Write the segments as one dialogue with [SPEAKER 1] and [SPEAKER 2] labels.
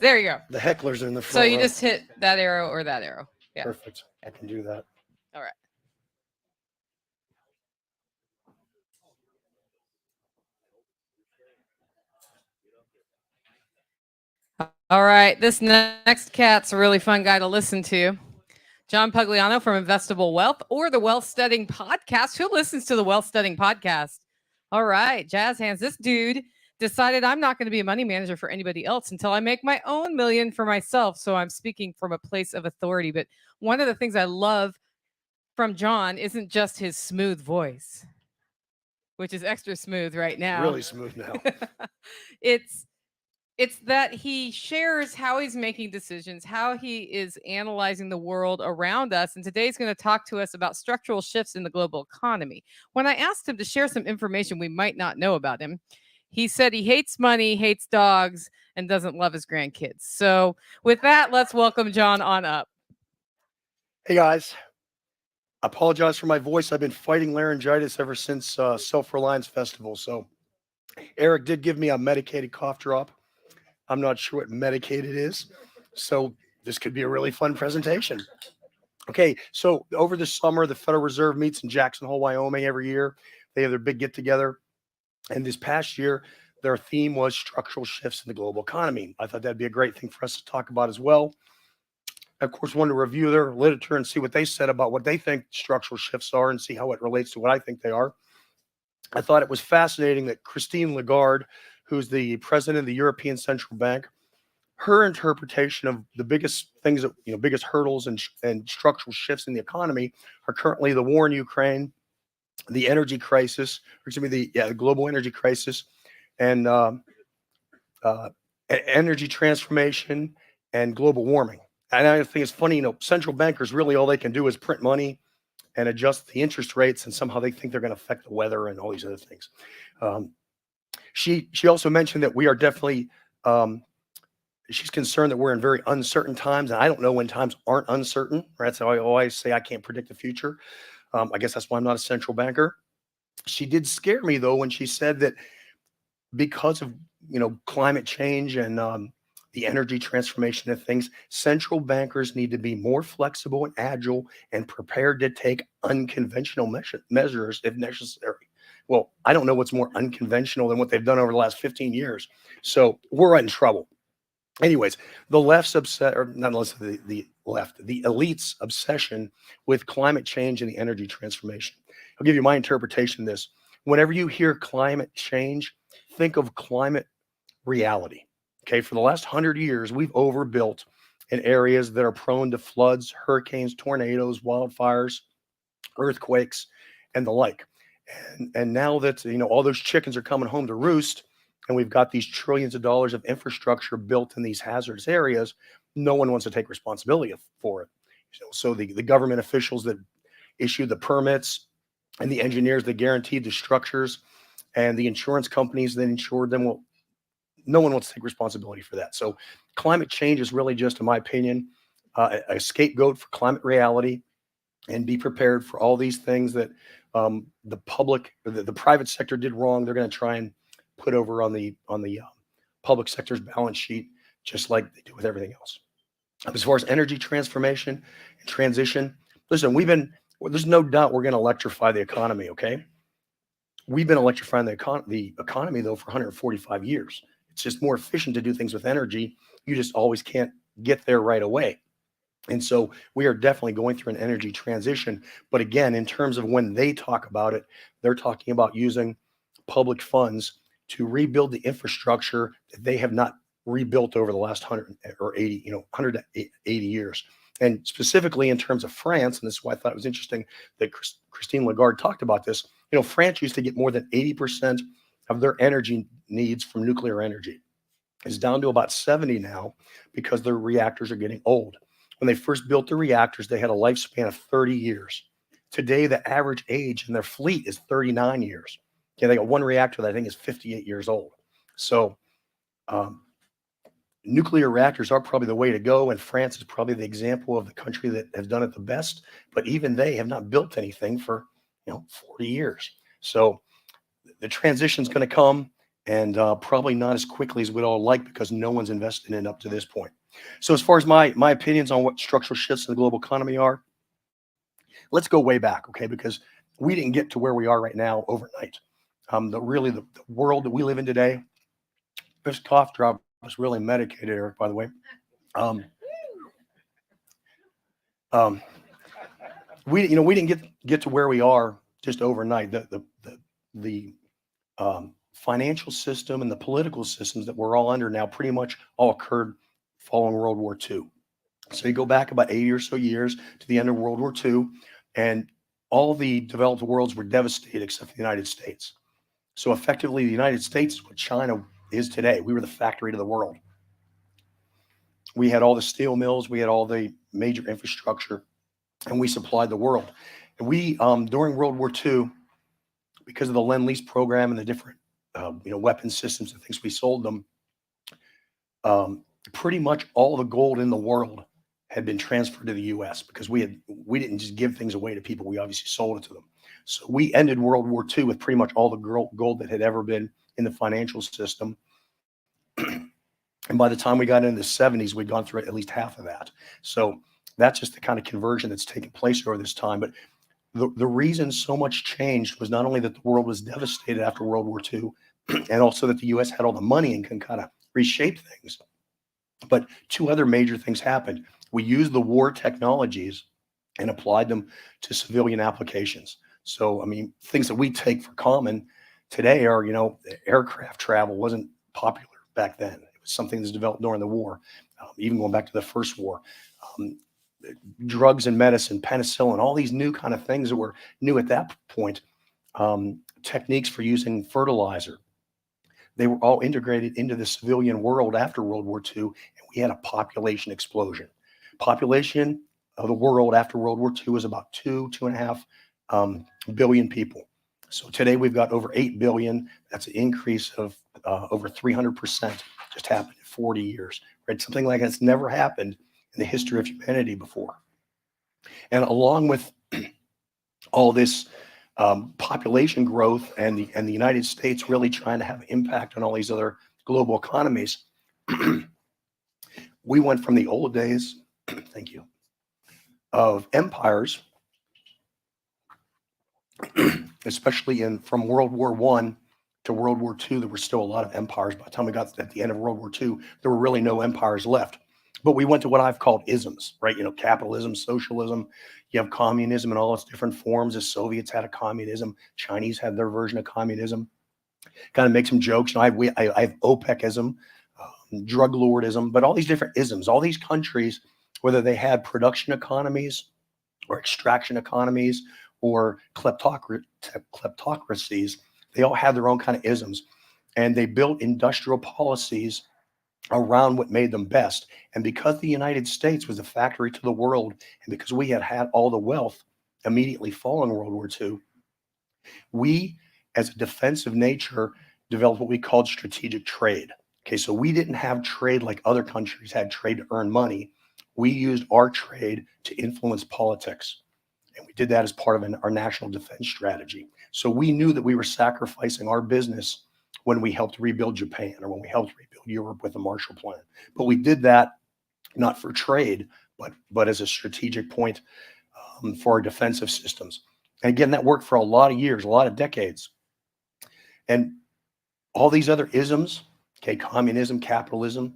[SPEAKER 1] There you go.
[SPEAKER 2] The hecklers are in the
[SPEAKER 1] So
[SPEAKER 2] front
[SPEAKER 1] you
[SPEAKER 2] row.
[SPEAKER 1] just hit that arrow or that arrow. Yeah.
[SPEAKER 2] Perfect. I can do that.
[SPEAKER 1] All right. All right. This next cat's a really fun guy to listen to. John Pugliano from Investable Wealth or the Wealth Studying Podcast. Who listens to the Wealth Studying Podcast? All right, jazz hands. This dude decided I'm not going to be a money manager for anybody else until I make my own million for myself. So I'm speaking from a place of authority. But one of the things I love from John isn't just his smooth voice, which is extra smooth right now.
[SPEAKER 2] Really smooth now.
[SPEAKER 1] it's it's that he shares how he's making decisions, how he is analyzing the world around us. And today he's going to talk to us about structural shifts in the global economy. When I asked him to share some information we might not know about him, he said he hates money, hates dogs, and doesn't love his grandkids. So, with that, let's welcome John on up.
[SPEAKER 2] Hey guys, I apologize for my voice. I've been fighting laryngitis ever since Self Reliance Festival. So Eric did give me a medicated cough drop. I'm not sure what medicated is. So this could be a really fun presentation. Okay, so over the summer, the Federal Reserve meets in Jackson Hole, Wyoming every year. They have their big get together. And this past year, their theme was structural shifts in the global economy. I thought that'd be a great thing for us to talk about as well. I, of course, wanted to review their literature and see what they said about what they think structural shifts are and see how it relates to what I think they are. I thought it was fascinating that Christine Lagarde, who's the president of the European Central Bank, her interpretation of the biggest things that, biggest hurdles and structural shifts in the economy are currently the war in Ukraine, the energy crisis, or excuse me, the global energy crisis, and uh, energy transformation and global warming. And I think it's funny, central bankers really all they can do is print money and adjust the interest rates, and somehow they think they're going to affect the weather and all these other things. Um, she also mentioned that we are definitely she's concerned that we're in very uncertain times, and I don't know when times aren't uncertain. Right, so I always say I can't predict the future. I guess that's why I'm not a central banker. She did scare me though when she said that because of climate change and the energy transformation of things, central bankers need to be more flexible and agile and prepared to take unconventional measures if necessary. Well, I don't know what's more unconventional than what they've done over the last 15 years. So we're in trouble. Anyways, the left's upset, or not unless the left, the elite's obsession with climate change and the energy transformation. I'll give you my interpretation of this. Whenever you hear climate change, think of climate reality. Okay, for the last 100 years, we've overbuilt in areas that are prone to floods, hurricanes, tornadoes, wildfires, earthquakes, and the like. And now that all those chickens are coming home to roost, and we've got these trillions of dollars of infrastructure built in these hazardous areas, no one wants to take responsibility for it. So the government officials that issued the permits and the engineers that guaranteed the structures and the insurance companies that insured them, well, no one wants to take responsibility for that. So climate change is really just, in my opinion, a scapegoat for climate reality, and be prepared for all these things that the public, the private sector did wrong. They're going to try and put over on the public sector's balance sheet, just like they do with everything else. As far as energy transformation and transition, listen, there's no doubt we're going to electrify the economy. Okay, we've been electrifying the economy though for 145 years. It's just more efficient to do things with energy. You just always can't get there right away. And so we are definitely going through an energy transition. But again, in terms of when they talk about it, they're talking about using public funds to rebuild the infrastructure that they have not rebuilt over the last 180 years. And specifically in terms of France, and this is why I thought it was interesting that Christine Lagarde talked about this. France used to get more than 80% of their energy needs from nuclear energy. It's down to about 70 now because their reactors are getting old. When they first built the reactors, they had a lifespan of 30 years. Today, the average age in their fleet is 39 years. Okay, they got one reactor that I think is 58 years old. So um, nuclear reactors are probably the way to go, and France is probably the example of the country that has done it the best. But even they have not built anything for 40 years. So the transition is going to come. and probably not as quickly as we'd all like because no one's invested in it up to this point. So as far as my opinions on what structural shifts in the global economy are, let's go way back, okay? Because we didn't get to where we are right now overnight. The world that we live in today, this cough drop was really medicated, Eric, by the way. Um, um, we didn't get to where we are just overnight. The financial system and the political systems that we're all under now pretty much all occurred following World War II. So you go back about 80 or so years to the end of World War II, and all the developed worlds were devastated except for the United States. So effectively, the United States is what China is today. We were the factory to the world. We had all the steel mills, we had all the major infrastructure, and we supplied the world. And we, during World War II, because of the Lend-Lease program and the different, weapon systems and things we sold them, pretty much all the gold in the world had been transferred to the U.S. because we didn't just give things away to people. We obviously sold it to them. So we ended World War II with pretty much all the gold that had ever been in the financial system. And by the time we got into the 70s, we'd gone through at least half of that. So that's just the kind of conversion that's taken place over this time. But the reason so much changed was not only that the world was devastated after World War II, and also that the US had all the money and can kind of reshape things. But two other major things happened. We used the war technologies and applied them to civilian applications. So, I mean, things that we take for common today are, aircraft travel wasn't popular back then. It was something that's developed during the war, even going back to the first war. Um, Drugs and medicine, penicillin, all these new kind of things that were new at that point, techniques for using fertilizer, they were all integrated into the civilian world after World War II, and we had a population explosion. Population of the world after World War II was about 2.5 billion people. So today we've got over 8 billion. That's an increase of over 300% just happened in 40 years. Right? Something like that's never happened in the history of humanity before. And along with all this population growth and the United States really trying to have an impact on all these other global economies, we went from the old days, thank you, of empires, especially from World War I to World War II. There were still a lot of empires. By the time we got at the end of World War II, there were really no empires left. But we went to what I've called isms, right? Capitalism, socialism, you have communism in all its different forms. The Soviets had a communism. Chinese had their version of communism. Kind of make some jokes. I have OPECism, drug lordism, but all these different isms, all these countries, whether they had production economies or extraction economies or kleptocracies, they all had their own kind of isms. And they built industrial policies around what made them best. And because the United States was a factory to the world, and because we had all the wealth immediately following World War II, we, as a defensive nature, developed what we called strategic trade. Okay, so we didn't have trade like other countries had trade to earn money. We used our trade to influence politics. And we did that as part of our national defense strategy. So we knew that we were sacrificing our business when we helped rebuild Japan or when we helped rebuild Europe with the Marshall Plan. But we did that not for trade, but as a strategic point for our defensive systems. And again, that worked for a lot of years, a lot of decades. And all these other isms, okay, communism, capitalism,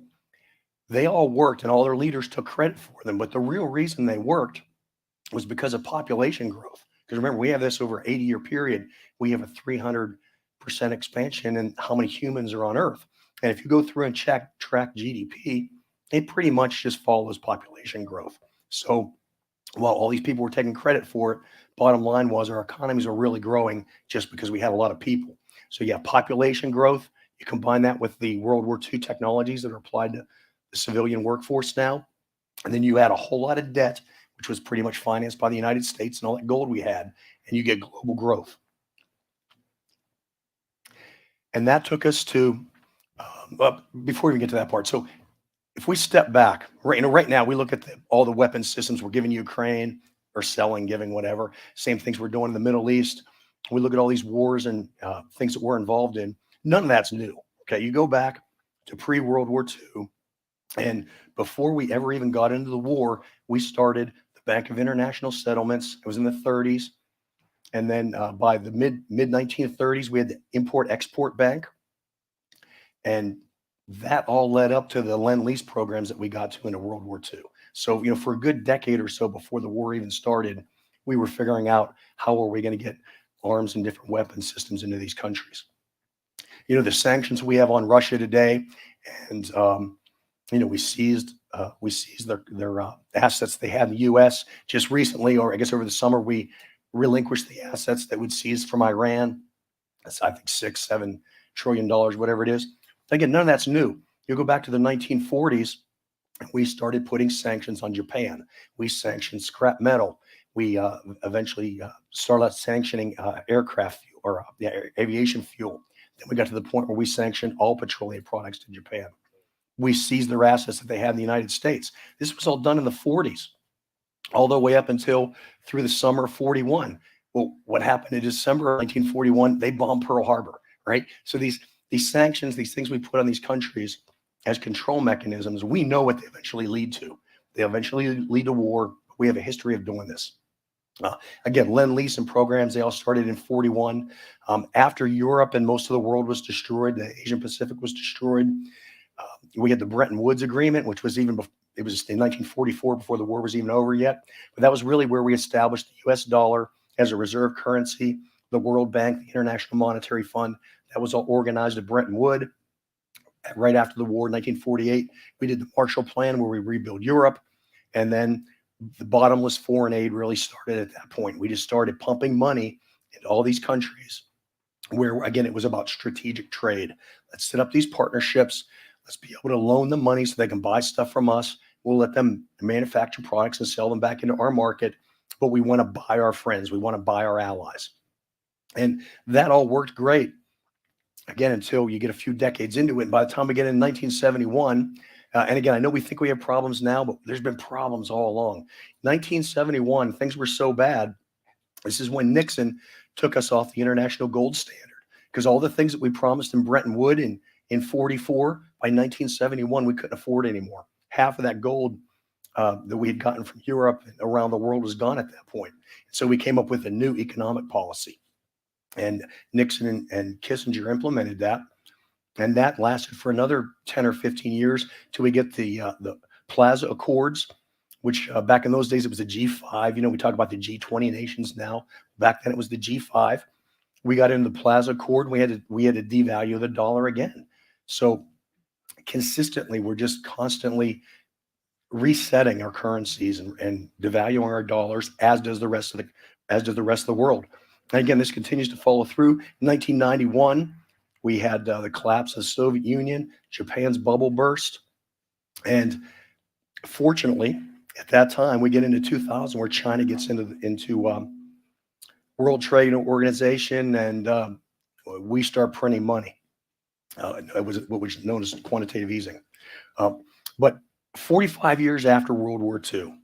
[SPEAKER 2] they all worked and all their leaders took credit for them. But the real reason they worked was because of population growth. Because remember, we have this over an 80-year period. We have a 300% expansion in how many humans are on Earth. And if you go through and track GDP, it pretty much just follows population growth. So while all these people were taking credit for it, bottom line was our economies are really growing just because we had a lot of people. So yeah, population growth, you combine that with the World War II technologies that are applied to the civilian workforce now, and then you add a whole lot of debt, which was pretty much financed by the United States and all that gold we had, and you get global growth. And that took us to, before we even get to that part, so if we step back, right now we look at all the weapons systems we're giving Ukraine or selling, giving whatever, same things we're doing in the Middle East. We look at all these wars and things that we're involved in. None of that's new. Okay, you go back to pre-World War II, and before we ever even got into the war, we started the Bank of International Settlements. It was in the 30s, and then by the mid 1930s, we had the Import Export Bank, and that all led up to the Lend Lease programs that we got to into World War II. So, for a good decade or so before the war even started, we were figuring out how are we going to get arms and different weapon systems into these countries. The sanctions we have on Russia today, and we seized their assets they had in the U.S. just recently, or I guess over the summer, we relinquished the assets that we'd seized from Iran. That's, I think, $6-7 trillion, whatever it is. Again, none of that's new. You go back to the 1940s, we started putting sanctions on Japan. We sanctioned scrap metal. We eventually started sanctioning aircraft fuel or aviation fuel. Then we got to the point where we sanctioned all petroleum products to Japan. We seized their assets that they had in the United States. This was all done in the 40s, all the way up until through the summer of 41. Well, what happened in December of 1941? They bombed Pearl Harbor, right? So these sanctions, these things we put on these countries as control mechanisms, we know what they eventually lead to. They eventually lead to war. We have a history of doing this. Again, Lend Lease and programs, they all started in 41. After Europe and most of the world was destroyed, the Asian Pacific was destroyed. We had the Bretton Woods Agreement, which was it was in 1944 before the war was even over yet. But that was really where we established the U.S. dollar as a reserve currency, the World Bank, the International Monetary Fund. That was all organized at Bretton Woods. Right after the war, 1948, we did the Marshall Plan where we rebuilt Europe. And then the bottomless foreign aid really started at that point. We just started pumping money into all these countries where, again, it was about strategic trade. Let's set up these partnerships. Let's be able to loan them money so they can buy stuff from us. We'll let them manufacture products and sell them back into our market. But we want to buy our friends. We want to buy our allies. And that all worked great, again, until you get a few decades into it. And by the time we get in 1971, and again, I know we think we have problems now, but there's been problems all along. 1971, things were so bad. This is when Nixon took us off the international gold standard, because all the things that we promised in Bretton Woods in 44, by 1971, we couldn't afford anymore. Half of that gold that we had gotten from Europe and around the world was gone at that point. So we came up with a new economic policy, and Nixon and Kissinger implemented that. And that lasted for another 10 or 15 years till we get the Plaza Accords, which back in those days, it was the G5. We talk about the G20 nations now. Back then, it was the G5. We got into the Plaza Accord. We had to devalue the dollar again. So consistently, we're just constantly resetting our currencies and devaluing our dollars, as does the rest of the world. And again, this continues to follow through. 1991, we had the collapse of the Soviet Union. Japan's bubble burst, and fortunately, at that time, we get into 2000, where China gets into World Trade Organization, and we start printing money. It was what was known as quantitative easing. But 45 years after World War II,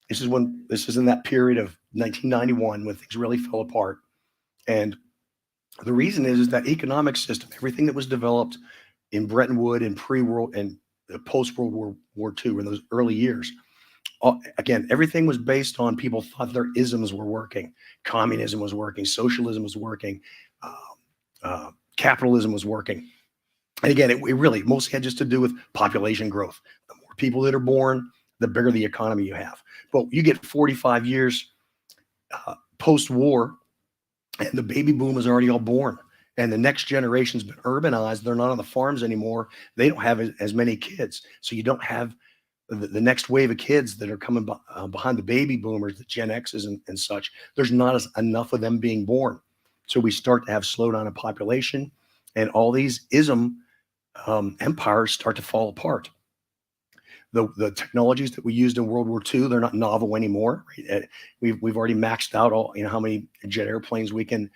[SPEAKER 2] this is in that period of 1991 when things really fell apart. And the reason is that economic system, everything that was developed in Bretton Woods and pre-world and post-World War II in those early years, again, everything was based on people thought their isms were working. Communism was working. Socialism was working. Capitalism was working. And again, it really mostly had just to do with population growth. The more people that are born, the bigger the economy you have. But you get 45 years post-war, and the baby boom is already all born. And the next generation's been urbanized. They're not on the farms anymore. They don't have as many kids. So you don't have the next wave of kids that are coming behind the baby boomers, the Gen X's and such. There's not enough of them being born. So we start to have slowdown in population, and all these ism empires start to fall apart. The technologies that we used in World War II, they're not novel anymore. Right? We've already maxed out all how many jet airplanes we can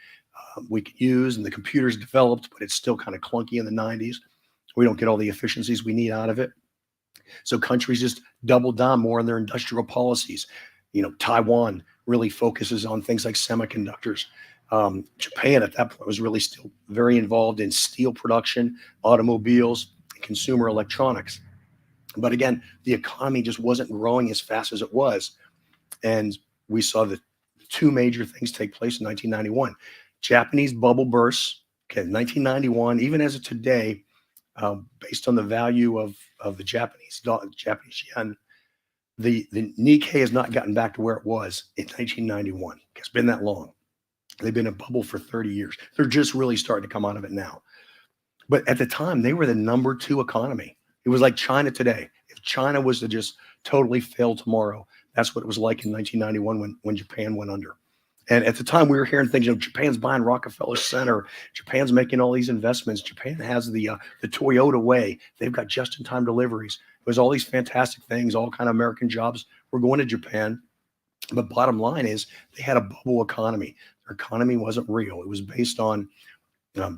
[SPEAKER 2] use, and the computers developed, but it's still kind of clunky in the 90s. We don't get all the efficiencies we need out of it. So countries just double down more on their industrial policies. Taiwan really focuses on things like semiconductors. Japan at that point was really still very involved in steel production, automobiles, consumer electronics. But again, the economy just wasn't growing as fast as it was. And we saw the two major things take place in 1991. Japanese bubble bursts, okay, 1991, even as of today, based on the value of the Japanese yen, the Nikkei has not gotten back to where it was in 1991. It's been that long. They've been in a bubble for 30 years. They're just really starting to come out of it now. But at the time, they were the number two economy. It was like China today. If China was to just totally fail tomorrow, that's what it was like in 1991 when Japan went under. And at the time, we were hearing things. Japan's buying Rockefeller Center. Japan's making all these investments. Japan has the Toyota way. They've got just-in-time deliveries. It was all these fantastic things. All kind of American jobs were going to Japan. But bottom line is, they had a bubble economy. Their economy wasn't real. It was based on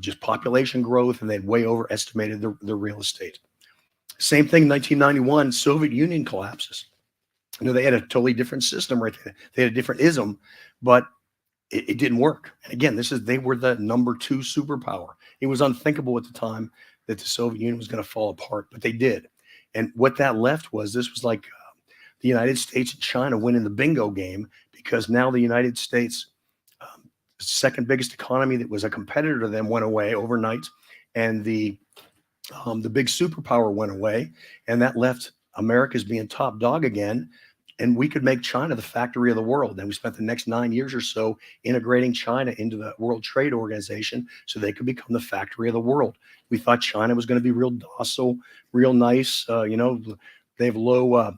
[SPEAKER 2] just population growth, and they'd way overestimated the real estate. Same thing, 1991, Soviet Union collapses. They had a totally different system right there. They had a different ism, but it didn't work. And again, they were the number two superpower. It was unthinkable at the time that the Soviet Union was going to fall apart, but they did. And what that left was, this was like the United States and China winning the bingo game, because now the United States, second biggest economy that was a competitor to them, went away overnight, and the big superpower went away, and that left America as being top dog again, and we could make China the factory of the world. And we spent the next 9 years or so integrating China into the World Trade Organization so they could become the factory of the world. We thought China was going to be real docile, real nice. They have low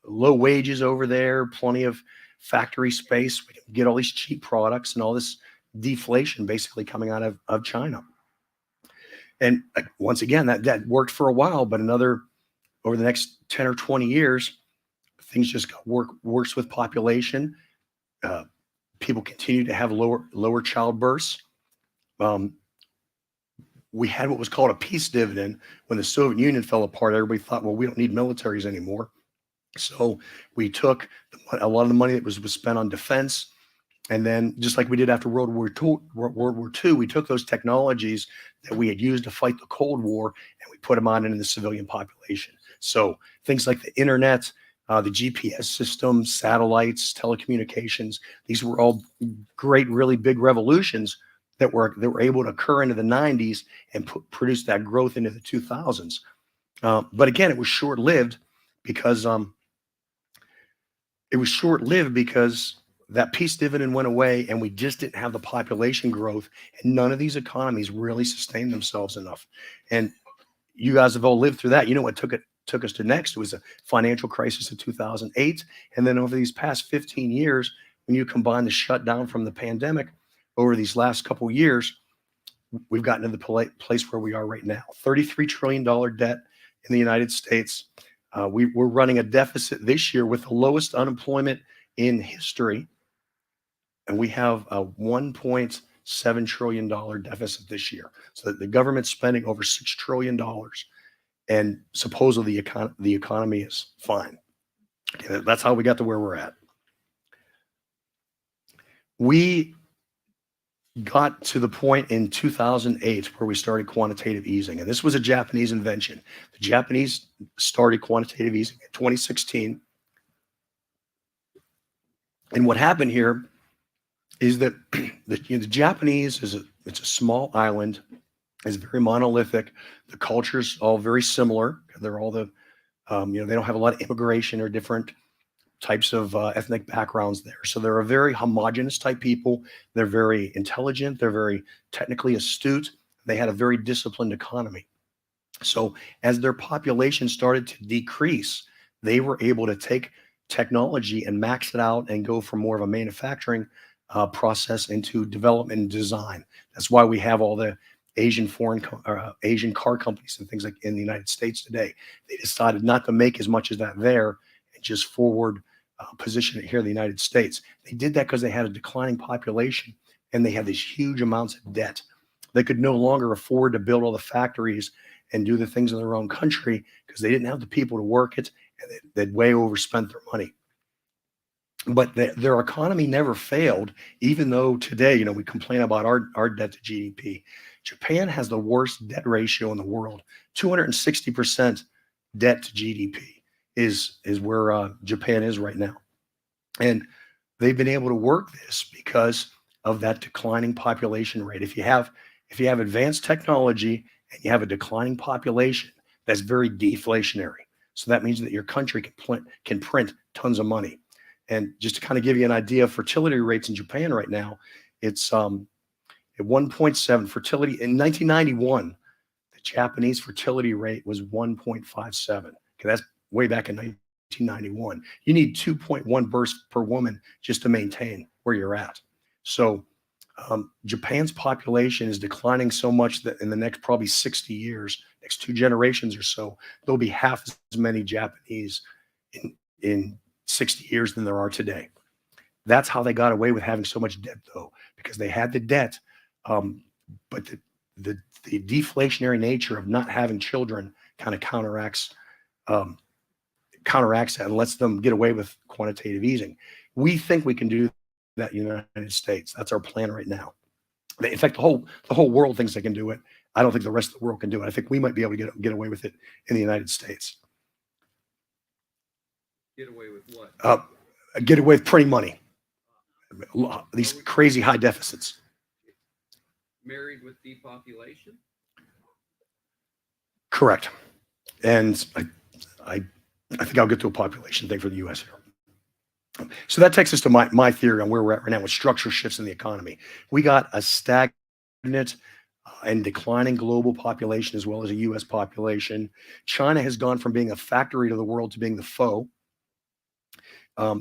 [SPEAKER 2] wages over there, plenty of factory space. We can get all these cheap products and all this deflation basically coming out of China. And once again, that worked for a while, but over the next 10 or 20 years, things just got worse with population. People continue to have lower child births. We had what was called a peace dividend. When the Soviet Union fell apart, everybody thought, well, we don't need militaries anymore. So we took a lot of the money that was spent on defense, and then just like we did after World War II, we took those technologies that we had used to fight the Cold War, and we put them on into the civilian population. So things like the internet, the GPS systems, satellites, telecommunications, these were all great, really big revolutions that were able to occur into the 90s and produce that growth into the 2000s. But again, it was short-lived because that peace dividend went away, and we just didn't have the population growth, and none of these economies really sustained themselves enough. And you guys have all lived through that. You know what took us to next? It was a financial crisis of 2008. And then over these past 15 years, when you combine the shutdown from the pandemic over these last couple of years, we've gotten to the place where we are right now. $33 trillion debt in the United States. We're running a deficit this year with the lowest unemployment in history. And we have a $1.7 trillion deficit this year. So the government's spending over $6 trillion, and supposedly the economy is fine. Okay, that's how we got to where we're at. We got to the point in 2008 where we started quantitative easing. And this was a Japanese invention. The Japanese started quantitative easing in 2016. And what happened here is that the Japanese it's a small island. It's very monolithic. The culture's all very similar. They're all they don't have a lot of immigration or different types of ethnic backgrounds there. So they're a very homogenous type people. They're very intelligent. They're very technically astute. They had a very disciplined economy. So as their population started to decrease, they were able to take technology and max it out and go from more of a manufacturing process into development and design. That's why we have all the Asian Asian car companies and things like in the United States today. They decided not to make as much as that there and just forward position it here in the United States. They did that because they had a declining population and they had these huge amounts of debt. They could no longer afford to build all the factories and do the things in their own country because they didn't have the people to work it, and they'd way overspent their money. but their economy never failed, even though today, we complain about our debt to GDP. Japan has the worst debt ratio in the world. 260% debt to GDP is where Japan is right now. And they've been able to work this because of that declining population rate. If you have advanced technology and you have a declining population, that's very deflationary. So that means that your country can print tons of money. And just to kind of give you an idea of fertility rates in Japan right now, it's at 1.7 fertility in 1991. The Japanese fertility rate was 1.57. Okay, that's way back in 1991. You need 2.1 births per woman just to maintain where you're at. So Japan's population is declining so much that in the next probably 60 years, next 2 generations or so, there'll be half as many Japanese in 60 years than there are today. That's how they got away with having so much debt, though, because they had the debt, um, but the deflationary nature of not having children kind of um, counteracts that and lets them get away with quantitative easing. We think we can do that in the United States. That's our plan right now. In fact, the whole world thinks they can do it. I don't think the rest of the world can do it. I think we might be able to get away with it in the United States.
[SPEAKER 3] Get away with what?
[SPEAKER 2] Get away with printing money. These crazy high deficits.
[SPEAKER 3] Married with depopulation?
[SPEAKER 2] Correct. And I think I'll get to a population thing for the U.S. here. So that takes us to my theory on where we're at right now with structure shifts in the economy. We got a stagnant and declining global population as well as a U.S. population. China has gone from being a factory to the world to being the foe.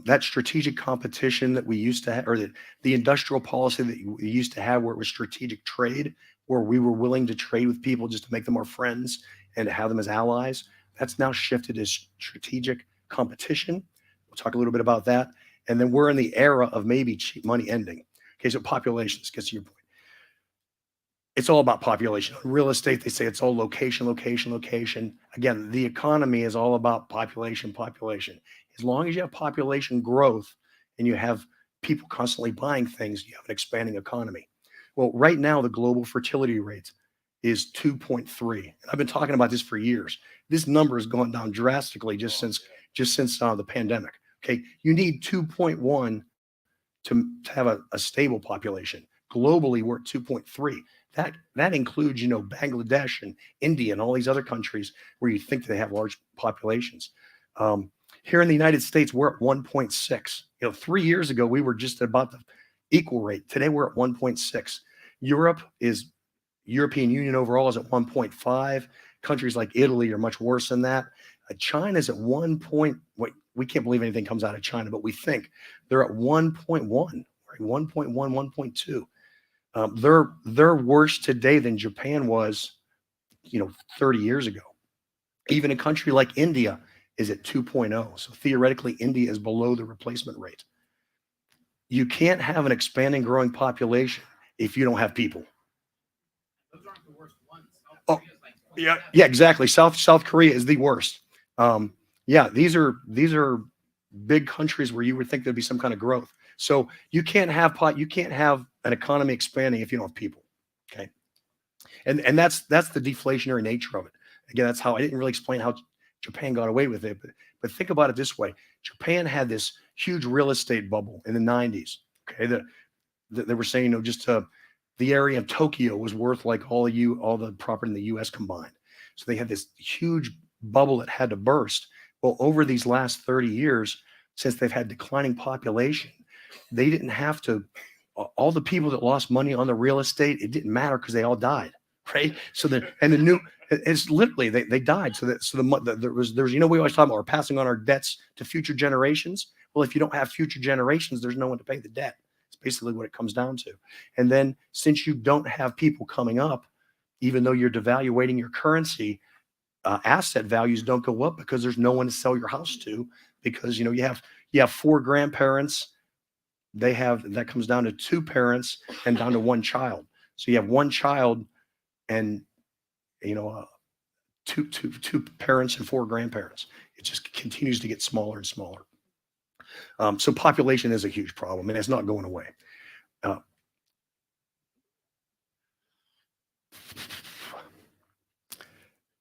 [SPEAKER 2] That strategic competition that we used to have, or the industrial policy that we used to have, where it was strategic trade, where we were willing to trade with people just to make them our friends and to have them as allies, that's now shifted to strategic competition. We'll talk a little bit about that. And then we're in the era of maybe cheap money ending. Okay, so populations gets to your point. It's all about population. On real estate, they say it's all location, location, location. Again, the economy is all about population, population. As long as you have population growth and you have people constantly buying things, you have an expanding economy. Well, right now, the global fertility rate is 2.3. And I've been talking about this for years. This number has gone down drastically just since the pandemic. Okay, you need 2.1 to have a stable population. Globally, we're at 2.3. That includes, Bangladesh and India and all these other countries where you think they have large populations. Here in the United States, we're at 1.6. 3 years ago, we were just about the equal rate. Today, we're at 1.6. European Union overall is at 1.5. Countries like Italy are much worse than that. China's at 1 point. We can't believe anything comes out of China, but we think they're at 1.1, right? 1.1, 1.2. They're worse today than Japan was, 30 years ago. Even a country like India is at 2.0. So theoretically, India is below the replacement rate. You can't have an expanding, growing population if you don't have people.
[SPEAKER 4] Those aren't the worst ones.
[SPEAKER 2] Oh, yeah, exactly. South Korea is the worst. Yeah, these are big countries where you would think there'd be some kind of growth. So you can't have an economy expanding if you don't have people. Okay, and that's the deflationary nature of it. Again, that's how I didn't really explain how Japan got away with it, but think about it this way: Japan had this huge real estate bubble in the 90s. Okay, they were saying, just the area of Tokyo was worth like all the property in the U.S. combined. So they had this huge bubble that had to burst. Well, over these last 30 years, since they've had declining population, they didn't have to. All the people that lost money on the real estate, it didn't matter because they all died, right? So it's literally they died. There's we always talk about we're passing on our debts to future generations. Well, if you don't have future generations, there's no one to pay the debt. It's basically what it comes down to. And then since you don't have people coming up, even though you're devaluating your currency, asset values don't go up because there's no one to sell your house to, because you have 4 grandparents. That comes down to 2 parents and down to 1 child. So you have 1 child and two parents and 4 grandparents. It just continues to get smaller and smaller. So population is a huge problem, and it's not going away. Uh,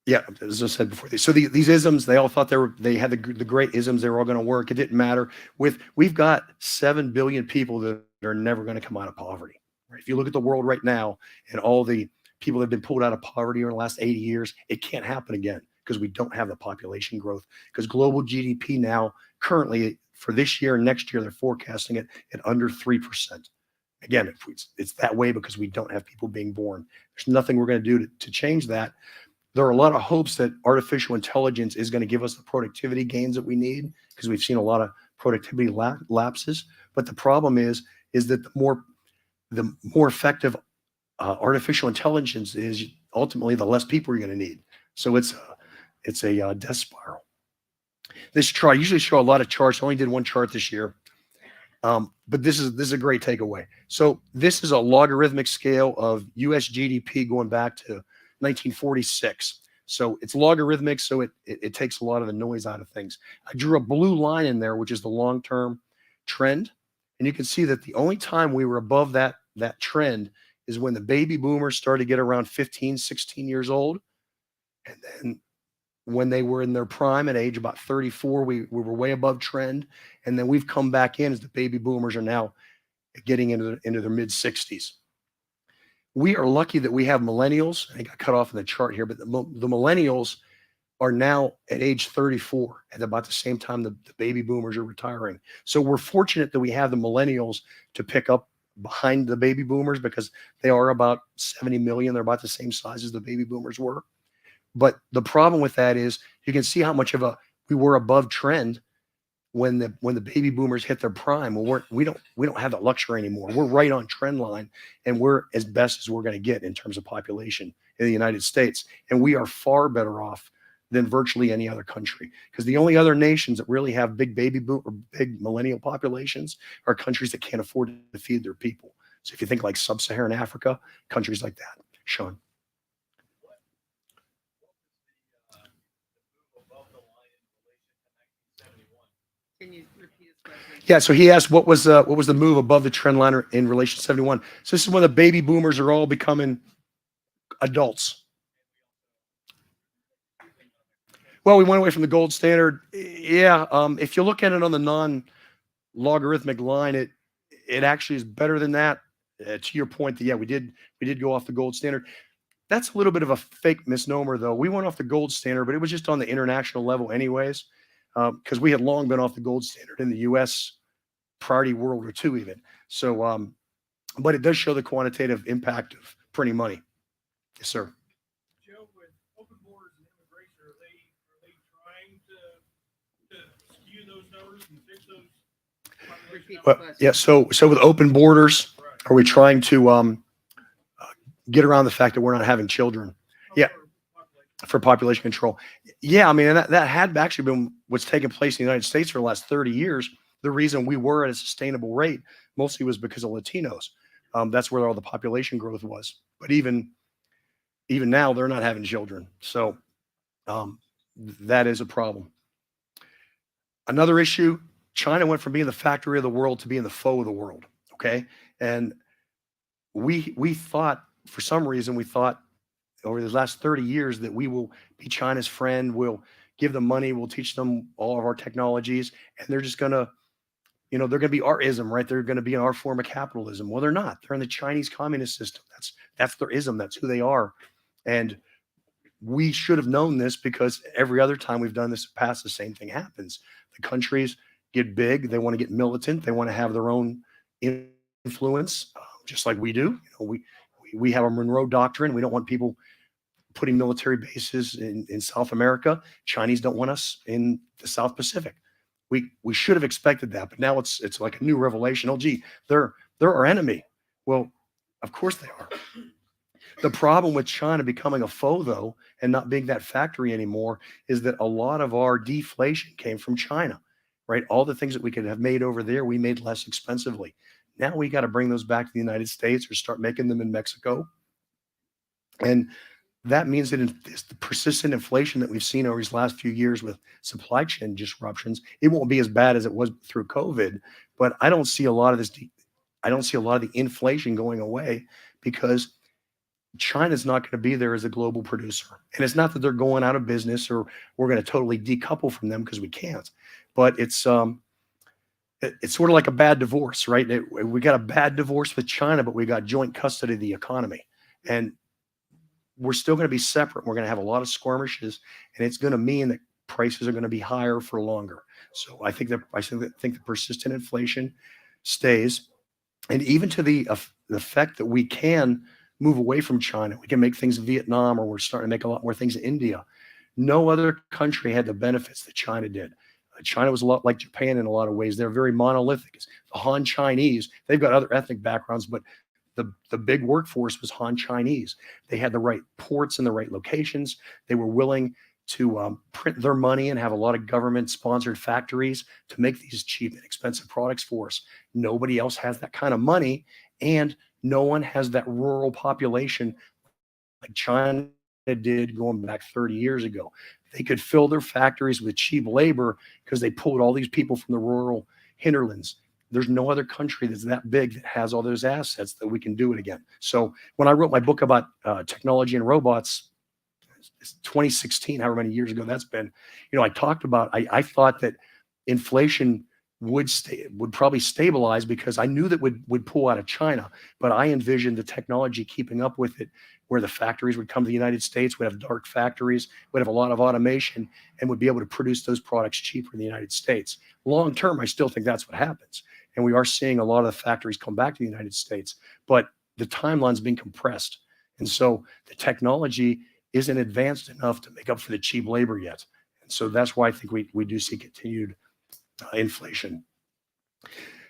[SPEAKER 2] Yeah, as I said before, so these isms, they all thought they had the great isms, they were all going to work. It didn't matter. We've got 7 billion people that are never going to come out of poverty. Right? If you look at the world right now and all the people that have been pulled out of poverty over the last 80 years, it can't happen again because we don't have the population growth. Because global GDP now, currently for this year and next year, they're forecasting it at under 3%. Again, it's that way because we don't have people being born. There's nothing we're going to do to change that. There are a lot of hopes that artificial intelligence is going to give us the productivity gains that we need because we've seen a lot of productivity lapses. But the problem is that the more effective artificial intelligence is, ultimately the less people you're going to need. So it's a death spiral. This chart, I usually show a lot of charts. I only did one chart this year. But this is a great takeaway. So this is a logarithmic scale of US GDP going back to 1946. So it's logarithmic, so it takes a lot of the noise out of things. I drew a blue line in there, which is the long-term trend. And you can see that the only time we were above that trend is when the baby boomers started to get around 15, 16 years old. And then when they were in their prime at age about 34, we were way above trend. And then we've come back in as the baby boomers are now getting into their mid 60s. We are lucky that we have millennials. I got cut off in the chart here, but the millennials are now at age 34 at about the same time the baby boomers are retiring. So we're fortunate that we have the millennials to pick up behind the baby boomers because they are about 70 million. They're about the same size as the baby boomers were. But the problem with that is you can see how much of we were above trend when the baby boomers hit their prime. Well, we don't have that luxury anymore. We're right on trend line, and we're as best as we're going to get in terms of population in the United States. And we are far better off than virtually any other country, because the only other nations that really have big big millennial populations are countries that can't afford to feed their people. So if you think like sub-Saharan Africa, countries like that. Sean.
[SPEAKER 1] Can you repeat his question?
[SPEAKER 2] Yeah, so he asked what was the move above the trend line in relation to 71. So this is when the baby boomers are all becoming adults. Well, we went away from the gold standard. Yeah, if you look at it on the non-logarithmic line, it actually is better than that. To your point, that yeah, we did go off the gold standard. That's a little bit of a fake misnomer, though. We went off the gold standard, but it was just on the international level, anyways, because we had long been off the gold standard in the U.S. prior to World War II, even. So, but it does show the quantitative impact of printing money. Yes, sir.
[SPEAKER 4] Joe, with open borders and immigration, are they trying to skew those numbers and fix those?
[SPEAKER 1] Repeat.
[SPEAKER 2] But yeah, so with open borders, are we trying to get around the fact that we're not having children? Yeah, for population control. Yeah, I mean, and that had actually been what's taken place in the United States for the last 30 years. The reason we were at a sustainable rate mostly was because of Latinos. That's where all the population growth was. But even now, they're not having children. So that is a problem. Another issue, China went from being the factory of the world to being the foe of the world. Okay. And we thought, for some reason, we thought over the last 30 years that we will be China's friend. We'll give them money. We'll teach them all of our technologies. And they're just going to, they're going to be our ism, right? They're going to be in our form of capitalism. Well, they're not. They're in the Chinese communist system. That's their ism. That's who they are. And we should have known this, because every other time we've done this in the past, the same thing happens. The countries get big. They want to get militant. They want to have their own influence, just like we do. We have a Monroe Doctrine. We don't want people putting military bases in South America. Chinese don't want us in the South Pacific. We should have expected that, but now it's like a new revelation. Oh, gee, they're our enemy. Well, of course they are. The problem with China becoming a foe, though, and not being that factory anymore, is that a lot of our deflation came from China, right? All the things that we could have made over there, we made less expensively. Now we got to bring those back to the United States or start making them in Mexico. And that means that this the persistent inflation that we've seen over these last few years with supply chain disruptions, it won't be as bad as it was through COVID. But I don't see a lot of this. I don't see a lot of the inflation going away because China's not going to be there as a global producer. And it's not that they're going out of business or we're going to totally decouple from them because we can't. But it's sort of like a bad divorce, right? We got a bad divorce with China, but we got joint custody of the economy. And we're still going to be separate. We're going to have a lot of skirmishes, and it's going to mean that prices are going to be higher for longer. So I think the persistent inflation stays, and even to the effect that we can move away from China, we can make things in Vietnam, or we're starting to make a lot more things in India. No other country had the benefits that China did. China was a lot like Japan in a lot of ways. They're very monolithic. The Han Chinese, they've got other ethnic backgrounds, but the big workforce was Han Chinese. They had the right ports in the right locations. They were willing to print their money and have a lot of government-sponsored factories to make these cheap and expensive products for us. Nobody else has that kind of money, and no one has that rural population like China did going back 30 years ago. They could fill their factories with cheap labor because they pulled all these people from the rural hinterlands. There's no other country that's that big that has all those assets that we can do it again. So when I wrote my book about technology and robots, it's 2016, however many years ago that's been, I talked about, I thought that inflation would probably stabilize because I knew that would pull out of China, but I envisioned the technology keeping up with it, where the factories would come to the United States, would have dark factories, would have a lot of automation, and would be able to produce those products cheaper in the United States. Long term, I still think that's what happens. And we are seeing a lot of the factories come back to the United States, but the timeline's being compressed. And so the technology isn't advanced enough to make up for the cheap labor yet. And so that's why I think we do see continued inflation.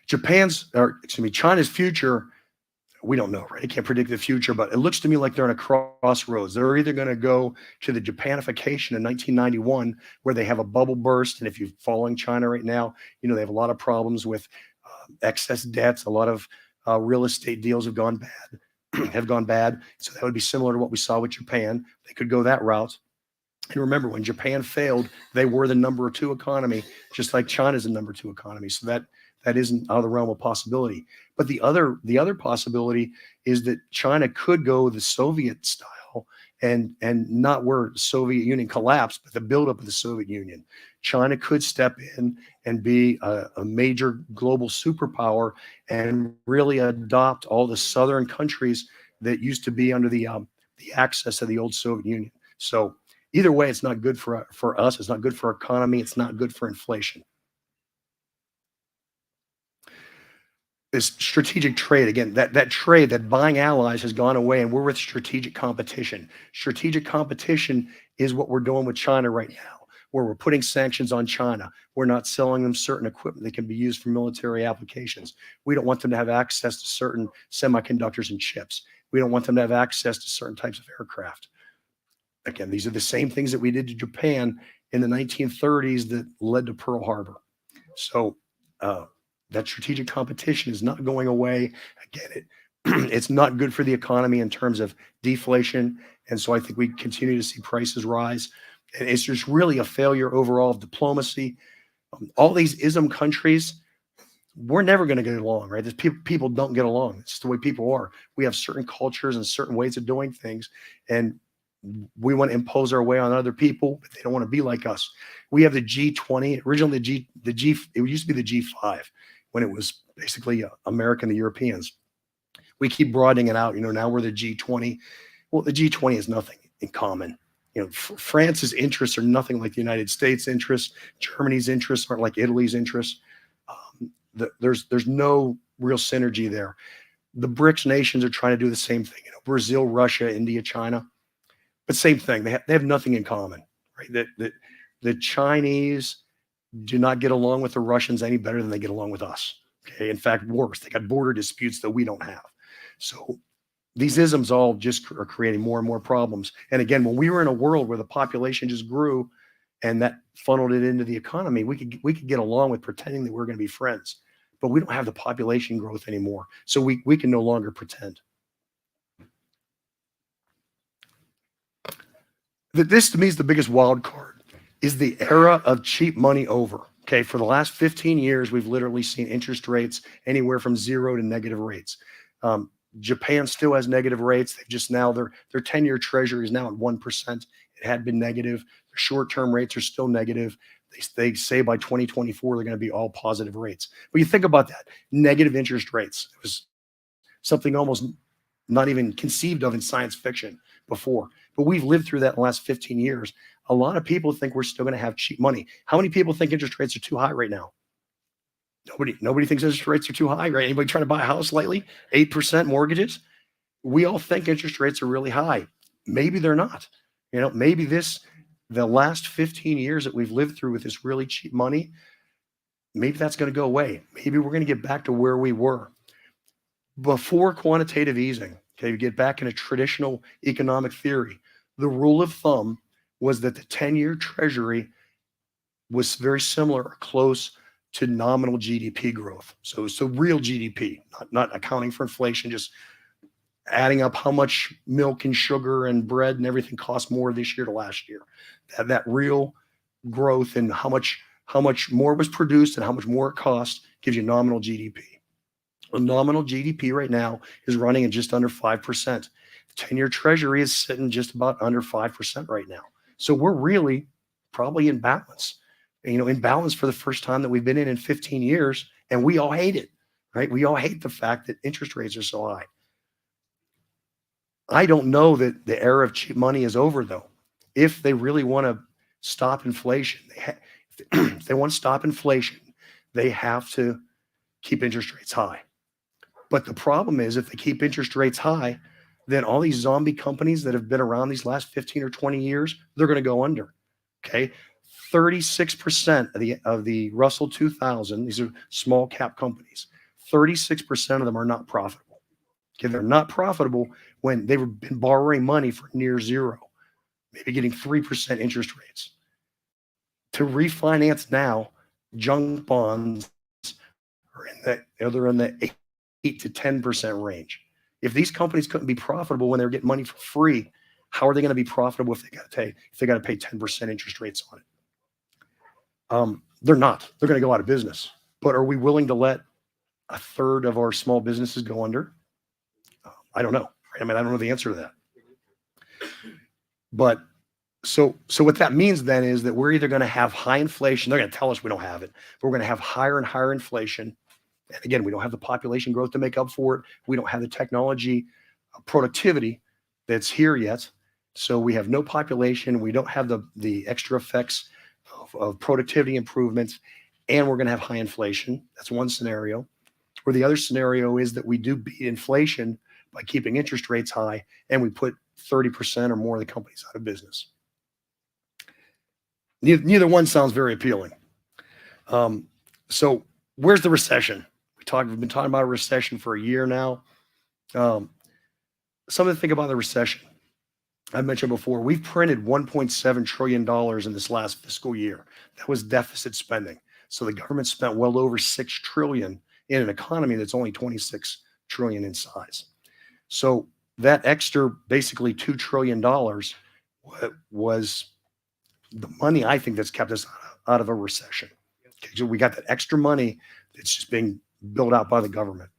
[SPEAKER 2] China's future, we don't know, right? I can't predict the future, but it looks to me like they're in a crossroads. They're either going to go to the Japanification in 1991, where they have a bubble burst. And if you're following China right now, they have a lot of problems with excess debts. A lot of real estate deals have gone bad. So that would be similar to what we saw with Japan. They could go that route. And remember, when Japan failed, they were the number 2 economy, just like China's the number 2 economy. So that isn't out of the realm of possibility. But the other possibility is that China could go the Soviet style and not where the Soviet Union collapsed, but the buildup of the Soviet Union. China could step in and be a major global superpower and really adopt all the southern countries that used to be under the access of the old Soviet Union. So either way, it's not good for us. It's not good for our economy. It's not good for inflation. This strategic trade, again, that trade, that buying allies has gone away, and we're with strategic competition. Strategic competition is what we're doing with China right now, where we're putting sanctions on China. We're not selling them certain equipment that can be used for military applications. We don't want them to have access to certain semiconductors and chips. We don't want them to have access to certain types of aircraft. Again, these are the same things that we did to Japan in the 1930s that led to Pearl Harbor. So that strategic competition is not going away. Again, it's not good for the economy in terms of deflation. And so I think we continue to see prices rise. And it's just really a failure overall of diplomacy. All these ism countries, we're never going to get along, right? People don't get along. It's just the way people are. We have certain cultures and certain ways of doing things. And we want to impose our way on other people, but they don't want to be like us. We have the G20. Originally, it used to be the G5 when it was basically America and the Europeans. We keep broadening it out. Now we're the G20. Well, the G20 has nothing in common. France's interests are nothing like the United States' interests. Germany's interests aren't like Italy's interests. There's no real synergy there. The BRICS nations are trying to do the same thing. Brazil, Russia, India, China. But same thing. They have nothing in common, right? The Chinese do not get along with the Russians any better than they get along with us. Okay, in fact, worse. They got border disputes that we don't have. So these isms all just are creating more and more problems. And again, when we were in a world where the population just grew and that funneled it into the economy, we could get along with pretending that we're going to be friends. But we don't have the population growth anymore, so we can no longer pretend. This to me is the biggest wild card. Is the era of cheap money over? Okay, for the last 15 years, we've literally seen interest rates anywhere from 0 to negative rates. Um, Japan still has negative rates. They've just now their 10-year treasury is now at 1%. It had been negative. Their short-term rates are still negative. They say by 2024 they're going to be all positive rates. But you think about that, negative interest rates. It was something almost not even conceived of in science fiction before. But we've lived through that in the last 15 years. A lot of people think we're still going to have cheap money. How many people think interest rates are too high right now? Nobody thinks interest rates are too high, right? Anybody trying to buy a house lately? 8% mortgages? We all think interest rates are really high. Maybe they're not. Maybe the last 15 years that we've lived through with this really cheap money, maybe that's going to go away. Maybe we're going to get back to where we were before quantitative easing. Okay, you get back in a traditional economic theory. The rule of thumb was that the 10-year treasury was very similar or close to nominal GDP growth. So real GDP, not accounting for inflation, just adding up how much milk and sugar and bread and everything cost more this year to last year. That real growth and how much more was produced and how much more it cost gives you nominal GDP. Well, nominal GDP right now is running at just under 5%. The 10-year treasury is sitting just about under 5% right now. So we're really probably in balance. In balance for the first time that we've been in 15 years, and we all hate it, right? We all hate the fact that interest rates are so high. I don't know that the era of cheap money is over, though. If they really want to stop inflation, if they want to stop inflation, they have to keep interest rates high. But the problem is, if they keep interest rates high, then all these zombie companies that have been around these last 15 or 20 years, they're going to go under. Okay. 36% of the Russell 2000, these are small cap companies, 36% of them are not profitable. Okay. They're not profitable when they've been borrowing money for near zero, maybe getting 3% interest rates. To refinance now, junk bonds are they're in the 8 to 10% range. If these companies couldn't be profitable when they're getting money for free, how are they going to be profitable if they got to pay 10% interest rates on it? They're not. They're going to go out of business. But are we willing to let a third of our small businesses go under? I don't know. I don't know the answer to that. But so what that means then is that we're either going to have high inflation. They're going to tell us we don't have it, but we're going to have higher and higher inflation. And again, we don't have the population growth to make up for it. We don't have the technology productivity that's here yet. So we have no population. We don't have the extra effects of productivity improvements, and we're going to have high inflation. That's one scenario. Or the other scenario is that we do beat inflation by keeping interest rates high, and we put 30% or more of the companies out of business. Neither one sounds very appealing. So where's the recession? We've been talking about a recession for a year now. Something to think about the recession. I mentioned before, we've printed $1.7 trillion in this last fiscal year. That was deficit spending. So the government spent well over $6 trillion in an economy that's only 26 trillion in size. So that extra basically $2 trillion was the money, I think, that's kept us out of a recession. Okay, so we got that extra money that's just being built out by the government.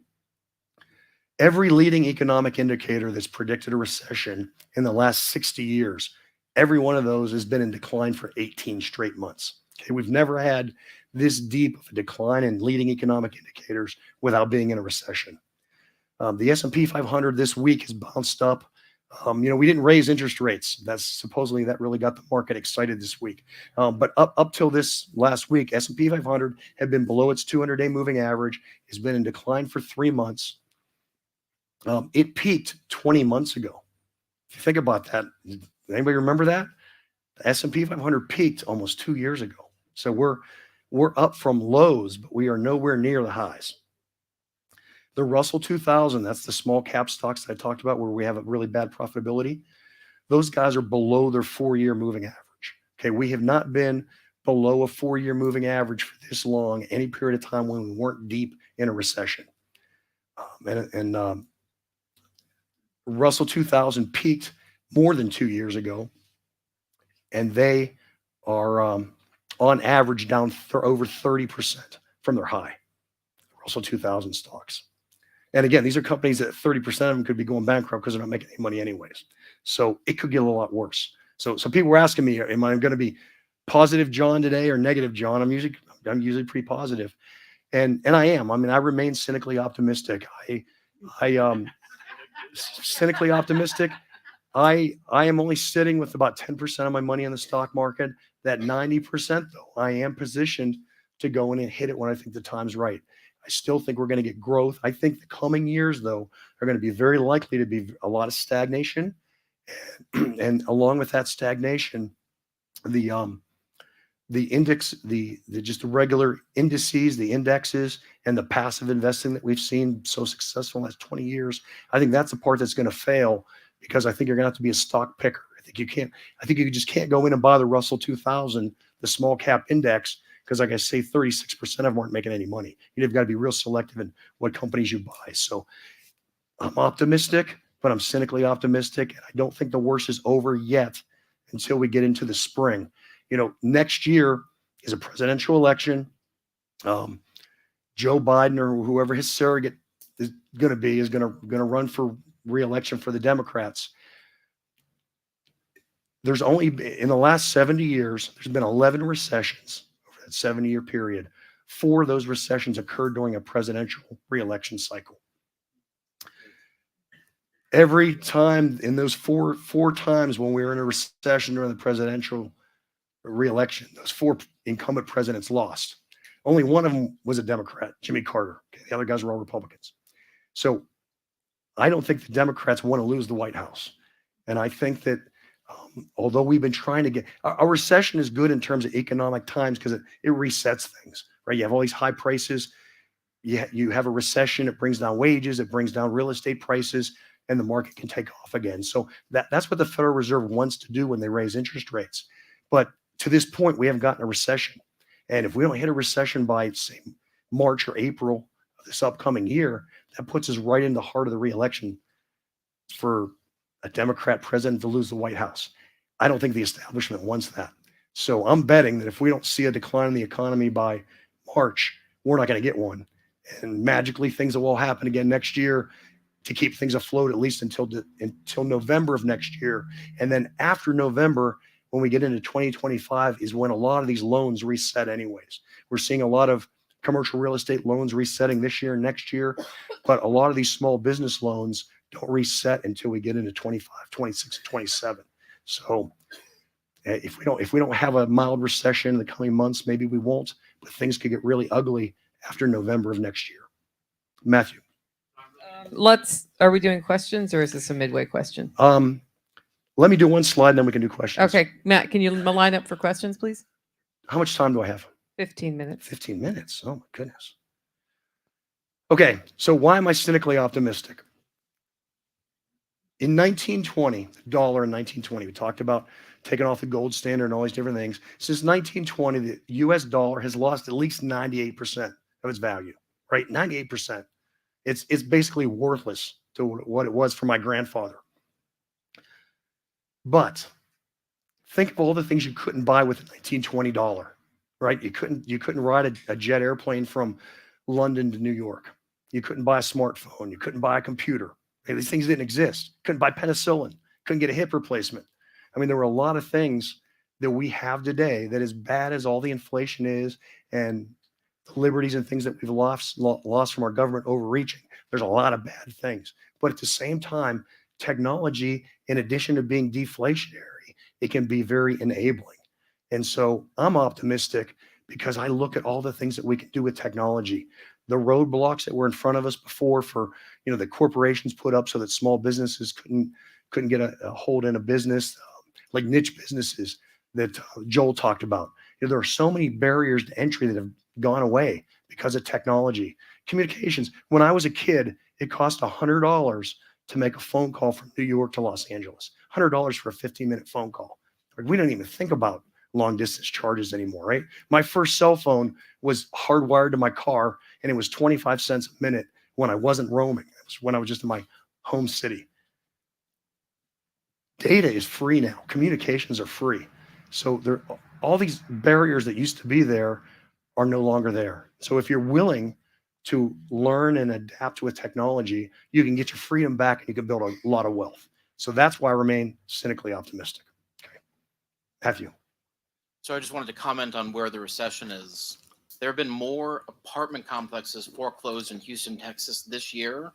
[SPEAKER 2] Every leading economic indicator that's predicted a recession in the last 60 years, every one of those has been in decline for 18 straight months. Okay, we've never had this deep of a decline in leading economic indicators without being in a recession. The S&P 500 this week has bounced up. We didn't raise interest rates. That really got the market excited this week. But up till this last week, S&P 500 had been below its 200-day moving average. It's been in decline for 3 months. It peaked 20 months ago. If you think about that, anybody remember that? The S&P 500 peaked almost 2 years ago. So we're up from lows, but we are nowhere near the highs. The Russell 2000, that's the small cap stocks that I talked about where we have a really bad profitability. Those guys are below their 4-year moving average. Okay, we have not been below a 4-year moving average for this long, any period of time when we weren't deep in a recession. Russell 2000 peaked more than 2 years ago. and they are on average down over 30% from their high. Russell 2000 stocks. And again, these are companies that 30% of them could be going bankrupt because they're not making any money anyways. So it could get a lot worse. So people were asking me, am I going to be positive John today or negative John? I'm usually pretty positive. And I am. I mean, I remain cynically optimistic. I cynically optimistic. I am only sitting with about 10% of my money in the stock market. That 90%, though, I am positioned to go in and hit it when I think the time's right. I still think we're going to get growth. I think the coming years, though, are going to be very likely to be a lot of stagnation. And along with that stagnation, the index, just the regular indices, the indexes, and the passive investing that we've seen so successful in the last 20 years, I think that's the part that's going to fail, because I think you're going to have to be a stock picker. I think you just can't go in and buy the Russell 2000, the small cap index, because like I say, 36% of them aren't making any money. You've got to be real selective in what companies you buy. So I'm optimistic, but I'm cynically optimistic. And I don't think the worst is over yet until we get into the spring. Next year is a presidential election. Joe Biden or whoever his surrogate is going to be is going to run for re-election for the Democrats. There's only, in the last 70 years, there's been 11 recessions over that 70-year period. 4 of those recessions occurred during a presidential re-election cycle. Every time in those four times when we were in a recession during the presidential re-election, those 4 incumbent presidents lost. Only one of them was a Democrat, Jimmy Carter. Okay, the other guys were all Republicans. So I don't think the Democrats want to lose the White House. And I think that although we've been trying to get a recession is good in terms of economic times, because it resets things, right? You have all these high prices. You have a recession, it brings down wages, it brings down real estate prices, and the market can take off again. So that's what the Federal Reserve wants to do when they raise interest rates. But to this point, we haven't gotten a recession. And if we don't hit a recession by, say, March or April of this upcoming year, that puts us right in the heart of the re-election for a Democrat president to lose the White House. I don't think the establishment wants that. So I'm betting that if we don't see a decline in the economy by March, we're not going to get one. And magically, things will happen again next year to keep things afloat, at least until November of next year. And then after November, when we get into 2025, is when a lot of these loans reset anyways. We're seeing a lot of commercial real estate loans resetting this year and next year, but a lot of these small business loans don't reset until we get into 25, 26, and 27. So if we don't have a mild recession in the coming months, maybe we won't, but things could get really ugly after November of next year. Matthew.
[SPEAKER 1] Are we doing questions, or is this a midway question?
[SPEAKER 2] Let me do one slide and then we can do questions.
[SPEAKER 1] Okay, Matt, can you line up for questions, please?
[SPEAKER 2] How much time do I have?
[SPEAKER 1] 15 minutes.
[SPEAKER 2] 15 minutes. Oh my goodness. Okay, so why am I cynically optimistic? In 1920, the dollar in 1920, we talked about taking off the gold standard and all these different things. Since 1920, the US dollar has lost at least 98% of its value, right? 98%. It's basically worthless to what it was for my grandfather. But think of all the things you couldn't buy with a 1920 dollar, right? You couldn't ride a jet airplane from London to New York. You couldn't buy a smartphone. You couldn't buy a computer. These things didn't exist. Couldn't buy penicillin. Couldn't get a hip replacement. I mean, there were a lot of things that we have today that, as bad as all the inflation is and the liberties and things that we've lost from our government overreaching, there's a lot of bad things. But at the same time, technology, in addition to being deflationary, it can be very enabling. And so I'm optimistic because I look at all the things that we can do with technology. The roadblocks that were in front of us before for, the corporations put up so that small businesses couldn't get a hold in a business, like niche businesses that Joel talked about. There are so many barriers to entry that have gone away because of technology. Communications. When I was a kid, it cost $100 to make a phone call from New York to Los Angeles. $100 for a 15-minute phone call. Like, we don't even think about long distance charges anymore, right? My first cell phone was hardwired to my car, and it was 25 cents a minute when I wasn't roaming. It was when I was just in my home city. Data is free now. Communications are free. So there, all these barriers that used to be there are no longer there. So if you're willing to learn and adapt with technology, you can get your freedom back and you can build a lot of wealth. So that's why I remain cynically optimistic. Okay. Matthew.
[SPEAKER 5] So I just wanted to comment on where the recession is. There have been more apartment complexes foreclosed in Houston, Texas this year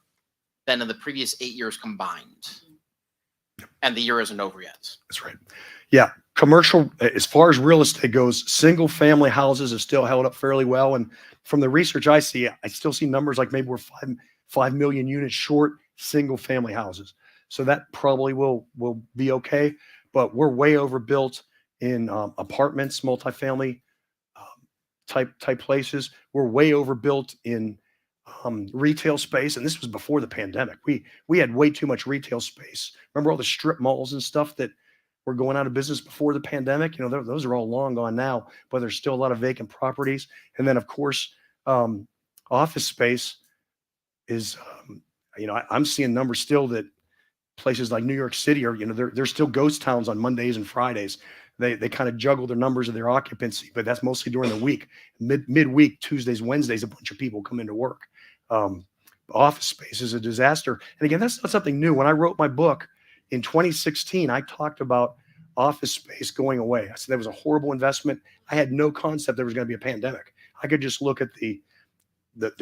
[SPEAKER 5] than in the previous 8 years combined. And the year isn't over yet.
[SPEAKER 2] That's right. Yeah. Commercial, as far as real estate goes, single family houses have still held up fairly well. And from the research I see, I still see numbers like maybe we're 5 million units short single family houses. So that probably will be okay. But we're way overbuilt in apartments, multifamily type places. We're way overbuilt in retail space, and this was before the pandemic. We had way too much retail space. Remember all the strip malls and stuff that were going out of business before the pandemic? You know, those are all long gone now, but there's still a lot of vacant properties. And then, of course, office space is, I'm seeing numbers still that places like New York City are, they're still ghost towns on Mondays and Fridays. They kind of juggle their numbers of their occupancy, but that's mostly during the week. Midweek, Tuesdays, Wednesdays, a bunch of people come into work. Office space is a disaster. And again, that's not something new. When I wrote my book in 2016, I talked about office space going away. I said that was a horrible investment. I had no concept there was going to be a pandemic. I could just look at the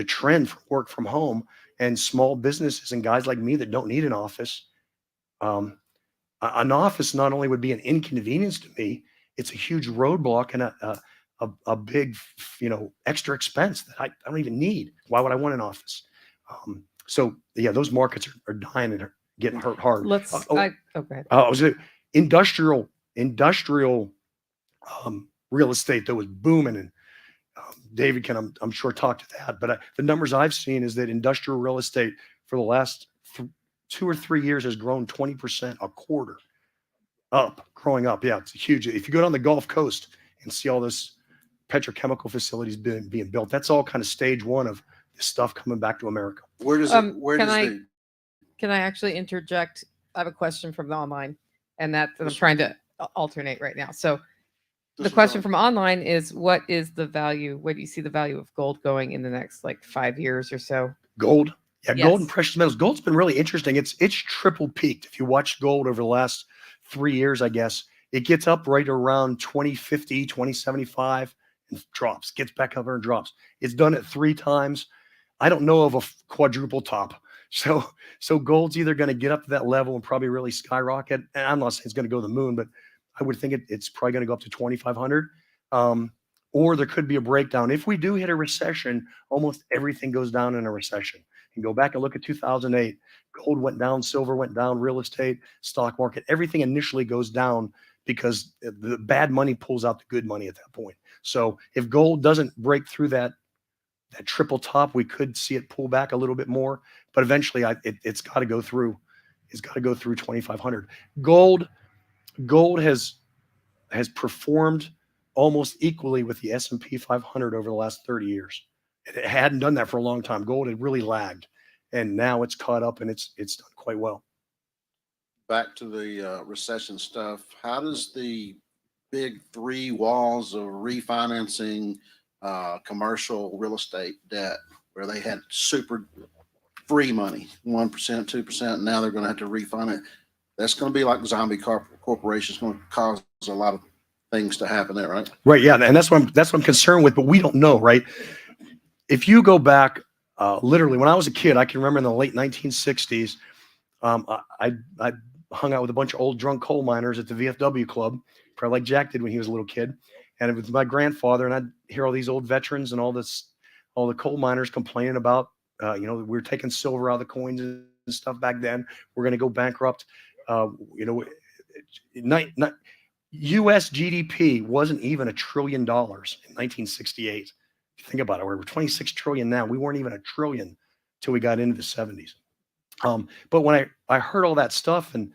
[SPEAKER 2] trend for work from home and small businesses and guys like me that don't need an office. An office not only would be an inconvenience to me, it's a huge roadblock and a big, extra expense that I don't even need. Why would I want an office? So yeah, those markets are dying and are getting hurt hard.
[SPEAKER 1] Let's. Go ahead.
[SPEAKER 2] I was industrial real estate that was booming, and David can I'm sure talk to that. But the numbers I've seen is that industrial real estate for the last 2 or 3 years has grown 20% a quarter, growing up. Yeah, it's huge. If you go down the Gulf Coast and see all this petrochemical facilities being built, that's all kind of stage one of this stuff coming back to America.
[SPEAKER 6] Where does it? Where
[SPEAKER 1] can
[SPEAKER 6] does
[SPEAKER 1] I-
[SPEAKER 6] the?
[SPEAKER 1] Can I actually interject? I have a question from the online, and that I'm trying to alternate right now. So the question from online is, what is the value? Where do you see the value of gold going in the next 5 years or so?
[SPEAKER 2] Gold. Yeah, gold and
[SPEAKER 1] Yes.
[SPEAKER 2] precious metals. Gold's been really interesting. It's triple peaked. If you watch gold over the last 3 years, I guess, it gets up right around 2050, 2075 and drops, gets back up and drops. It's done it 3 times. I don't know of a quadruple top. So gold's either going to get up to that level and probably really skyrocket. And I'm not saying it's going to go to the moon, but I would think it's probably going to go up to 2,500. Or there could be a breakdown. If we do hit a recession, almost everything goes down in a recession. And go back and look at 2008. Gold went down, silver went down, real estate, stock market, everything initially goes down because the bad money pulls out the good money at that point. So if gold doesn't break through that triple top, we could see it pull back a little bit more. But eventually, it's got to go through. It's got to go through 2,500. Gold has performed almost equally with the S&P 500 over the last 30 years. It hadn't done that for a long time. Gold had really lagged, and now it's caught up and it's done quite well.
[SPEAKER 6] Back to the recession stuff. How does the big 3 walls of refinancing commercial real estate debt, where they had super free money, 1%, 2%, and now they're going to have to refinance? That's going to be like zombie corporations. Going to cause a lot of things to happen there, right?
[SPEAKER 2] Right. Yeah, and that's what I'm concerned with. But we don't know, right? If you go back, literally, when I was a kid, I can remember in the late 1960s, I hung out with a bunch of old drunk coal miners at the VFW club, probably like Jack did when he was a little kid. And it was my grandfather, and I'd hear all these old veterans and all the coal miners complaining about, we were taking silver out of the coins and stuff back then. We're going to go bankrupt. U.S. GDP wasn't even $1 trillion in 1968. Think about it. We're 26 trillion now. We weren't even $1 trillion till we got into the 70s. But when I heard all that stuff, and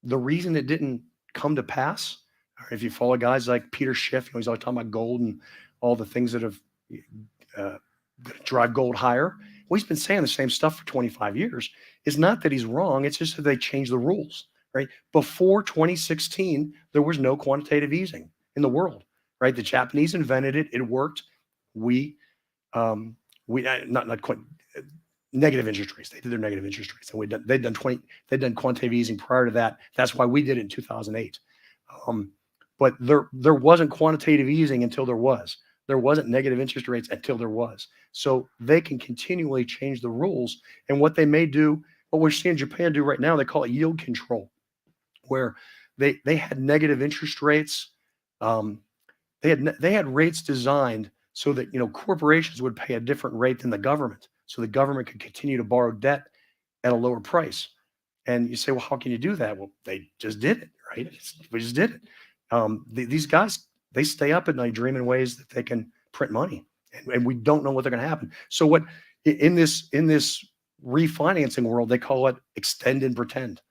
[SPEAKER 2] the reason it didn't come to pass, or if you follow guys like Peter Schiff, he's always talking about gold and all the things that have drive gold higher. Well, he's been saying the same stuff for 25 years. It's not that he's wrong. It's just that they changed the rules. right? Before 2016, there was no quantitative easing in the world, right? The Japanese invented it. It worked. We, not quite negative interest rates. They did their negative interest rates, and they'd done quantitative easing prior to that. That's why we did it in 2008. But there wasn't quantitative easing until there was. There wasn't negative interest rates until there was. So they can continually change the rules. And what they may do, what we're seeing Japan do right now, they call it yield control, where they had negative interest rates. They had rates designed so that corporations would pay a different rate than the government, so the government could continue to borrow debt at a lower price. And you say, well, how can you do that? Well, they just did it, right? We just did it. These guys, they stay up at night dreaming ways that they can print money, and we don't know what they're going to happen. So what in this refinancing world, they call it extend and pretend.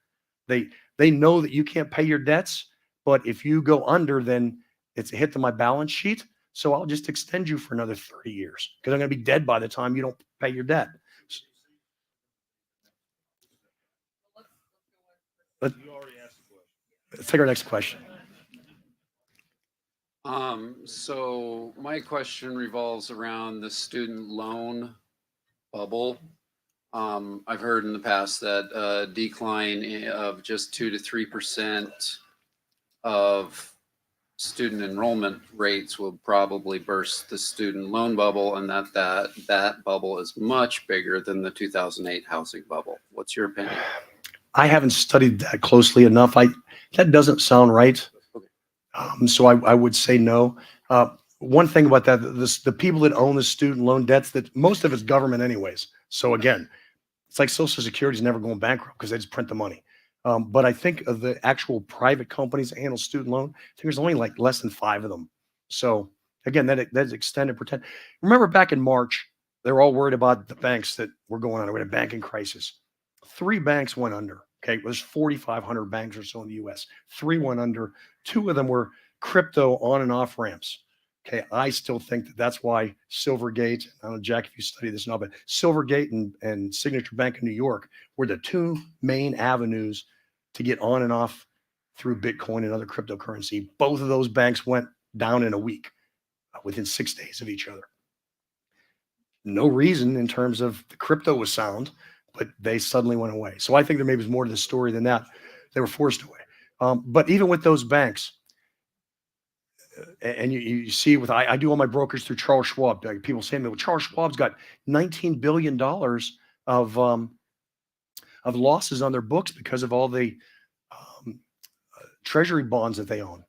[SPEAKER 2] They know that you can't pay your debts, but if you go under, then it's a hit to my balance sheet. So I'll just extend you for another 30 years because I'm going to be dead by the time you don't pay your debt. Let's take our next question.
[SPEAKER 7] So my question revolves around the student loan bubble. I've heard in the past that a decline of just 2 to 3% of student enrollment rates will probably burst the student loan bubble, and that bubble is much bigger than the 2008 housing bubble. What's your opinion?
[SPEAKER 2] I haven't studied that closely enough. That doesn't sound right. So I would say no. One thing about that, the people that own the student loan debts, that most of it's government anyways. So again, it's like Social Security is never going bankrupt because they just print the money. But I think of the actual private companies that handle student loan, I think there's only like less than 5 of them. So again, that's extended pretend. Remember back in March, they were all worried about the banks that were going under. We had a banking crisis. 3 banks went under. Okay, there's 4,500 banks or so in the U.S. 3 went under. 2 of them were crypto on and off ramps. Okay, I still think that's why Silvergate, I don't know, Jack, if you study this now, but Silvergate and Signature Bank in New York were the 2 main avenues to get on and off through Bitcoin and other cryptocurrency. Both of those banks went down in a week, within 6 days of each other. No reason in terms of the crypto was sound, but they suddenly went away. So I think there maybe was more to the story than that. They were forced away. But even with those banks, and you see I do all my brokers through Charles Schwab. Like people say to me, well, Charles Schwab's got $19 billion of losses on their books because of all the treasury bonds that they own.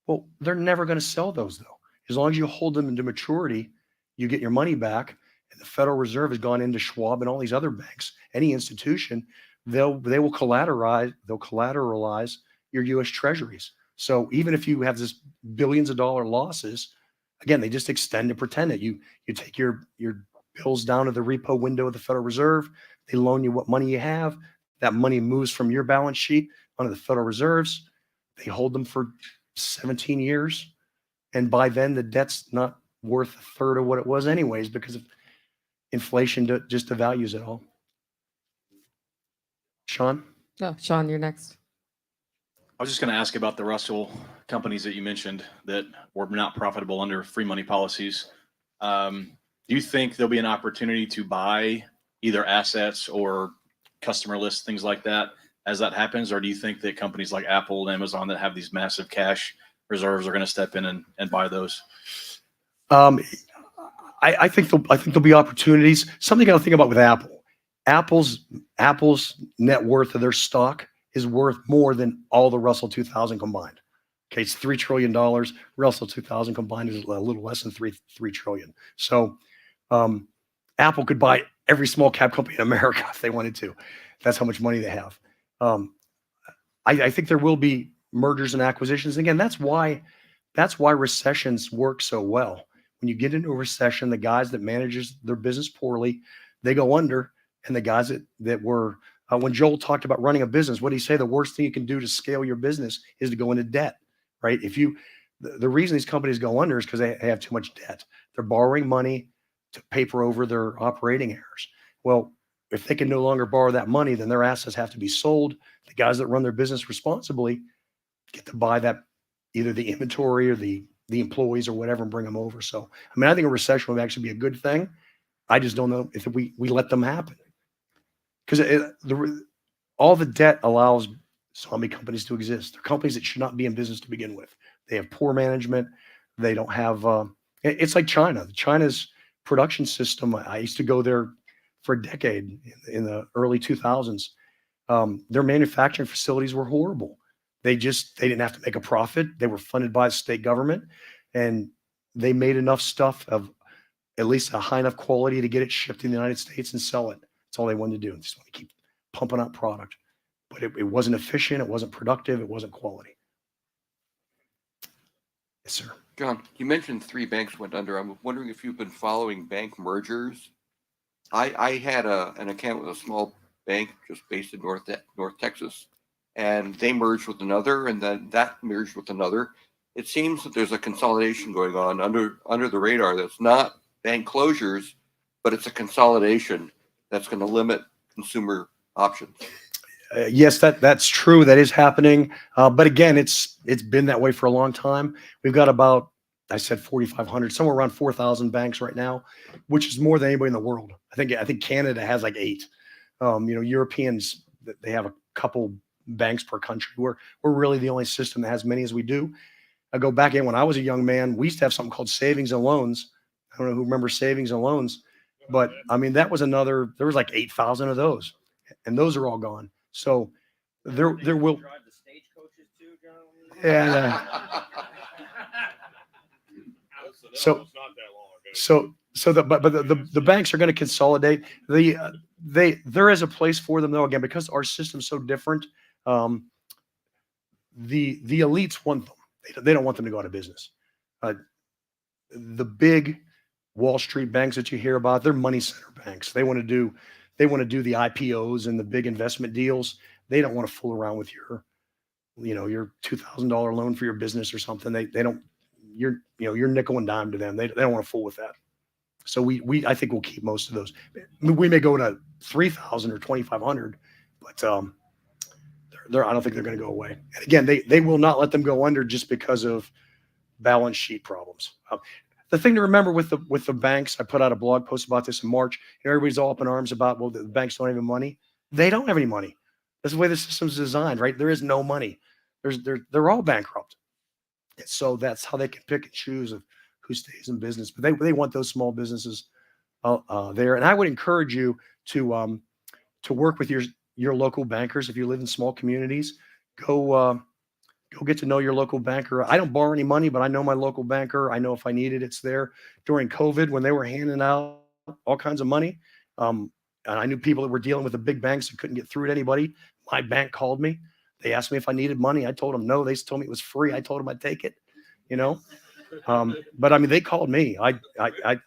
[SPEAKER 2] Well, they're never going to sell those though. As long as you hold them into maturity, you get your money back. And the Federal Reserve has gone into Schwab and all these other banks, any institution, they will collateralize your U.S. treasuries. So even if you have this billions of dollar losses, again, they just extend and pretend it. You take your bills down to the repo window of the Federal Reserve. They loan you what money you have. That money moves from your balance sheet onto the Federal Reserve's. They hold them for 17 years. And by then, the debt's not worth a third of what it was anyways because of inflation just devalues it all. Sean?
[SPEAKER 1] Oh, Sean, you're next.
[SPEAKER 8] I was just going to ask about the Russell companies that you mentioned that were not profitable under free money policies. Do you think there'll be an opportunity to buy either assets or customer lists, things like that, as that happens? Or do you think that companies like Apple and Amazon that have these massive cash reserves are going to step in and buy those?
[SPEAKER 2] I think there'll be opportunities. Something I think about with Apple. Apple's net worth of their stock is worth more than all the Russell 2000 combined. Okay, it's $3 trillion. Russell 2000 combined is a little less than $3 trillion. So Apple could buy every small cap company in America if they wanted to. That's how much money they have. I think there will be mergers and acquisitions. Again, that's why recessions work so well. When you get into a recession, the guys that manages their business poorly, they go under, and the guys that were when Joel talked about running a business, what did he say? The worst thing you can do to scale your business is to go into debt, right? The reason these companies go under is because they have too much debt. They're borrowing money to paper over their operating errors. Well, if they can no longer borrow that money, then their assets have to be sold. The guys that run their business responsibly get to buy that, either the inventory or the employees or whatever, and bring them over. So, I mean, I think a recession would actually be a good thing. I just don't know if we let them happen, because all the debt allows zombie companies to exist. They're companies that should not be in business to begin with. They have poor management. They don't have. It's like China. China's production system. I used to go there for a decade in the early 2000s. Their manufacturing facilities were horrible. They didn't have to make a profit. They were funded by the state government, and they made enough stuff of at least a high enough quality to get it shipped in the United States and sell it. That's all they wanted to do. They just want to keep pumping out product. But it wasn't efficient. It wasn't productive. It wasn't quality. Yes, sir.
[SPEAKER 9] John, you mentioned 3 banks went under. I'm wondering if you've been following bank mergers. I had an account with a small bank just based in North Texas, and they merged with another, and then that merged with another. It seems that there's a consolidation going on under the radar. That's not bank closures, but it's a consolidation that's going to limit consumer options.
[SPEAKER 2] Yes, that's true. That is happening. But again, it's been that way for a long time. We've got about, I said 4,500, somewhere around 4,000 banks right now, which is more than anybody in the world. I think Canada has like 8. Europeans, they have a couple banks per country. We're really the only system that has many as we do. I go back in when I was a young man, we used to have something called savings and loans. I don't know who remembers savings and loans, but I mean, there was like 8,000 of those, and those are all gone. So there will.
[SPEAKER 4] Drive the stagecoaches too, John?
[SPEAKER 2] And so the banks are going to consolidate. There is a place for them though, again, because our system's so different. The elites want them. They don't want them to go out of business. The big Wall Street banks that you hear about, they're money center banks. They want to do the IPOs and the big investment deals. They don't want to fool around with your $2,000 loan for your business or something. They don't. You're nickel and dime to them. They don't want to fool with that. So I think we'll keep most of those. We may go to 3,000 or 2,500, but I don't think they're going to go away. And again, they will not let them go under just because of balance sheet problems. The thing to remember with the banks, I put out a blog post about this in March. Everybody's all up in arms about, well, the banks don't have any money. They don't have any money. That's the way the system's designed, right? There is no money. They're all bankrupt. So that's how they can pick and choose of who stays in business. But they want those small businesses there. And I would encourage you to work with your local bankers. If you live in small communities, go get to know your local banker. I don't borrow any money, but I know my local banker. I know if I need it, it's there. During COVID, when they were handing out all kinds of money, and I knew people that were dealing with the big banks that couldn't get through to anybody, my bank called me. They asked me if I needed money. I told them no. They told me it was free. I told them I'd take it. But I mean, they called me. I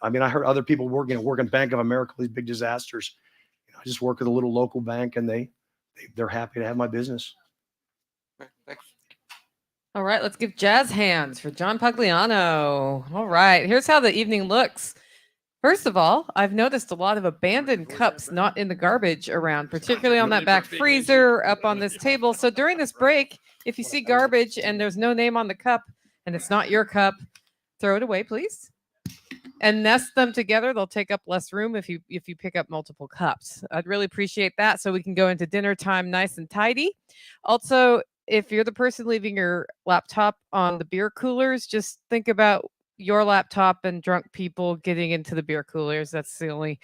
[SPEAKER 2] mean, I heard other people working Bank of America, these big disasters. I just work with a little local bank, and they're happy to have my business.
[SPEAKER 9] Thanks.
[SPEAKER 1] All right, let's give jazz hands for John Pugliano. All right, here's how the evening looks. First of all, I've noticed a lot of abandoned cups not in the garbage around, particularly on that back freezer up on this table. So during this break, if you see garbage and there's no name on the cup and it's not your cup, throw it away, please. And nest them together. They'll take up less room if you pick up multiple cups. I'd really appreciate that so we can go into dinner time nice and tidy. Also, if you're the person leaving your laptop on the beer coolers, just think about your laptop and drunk people getting into the beer coolers. That's the only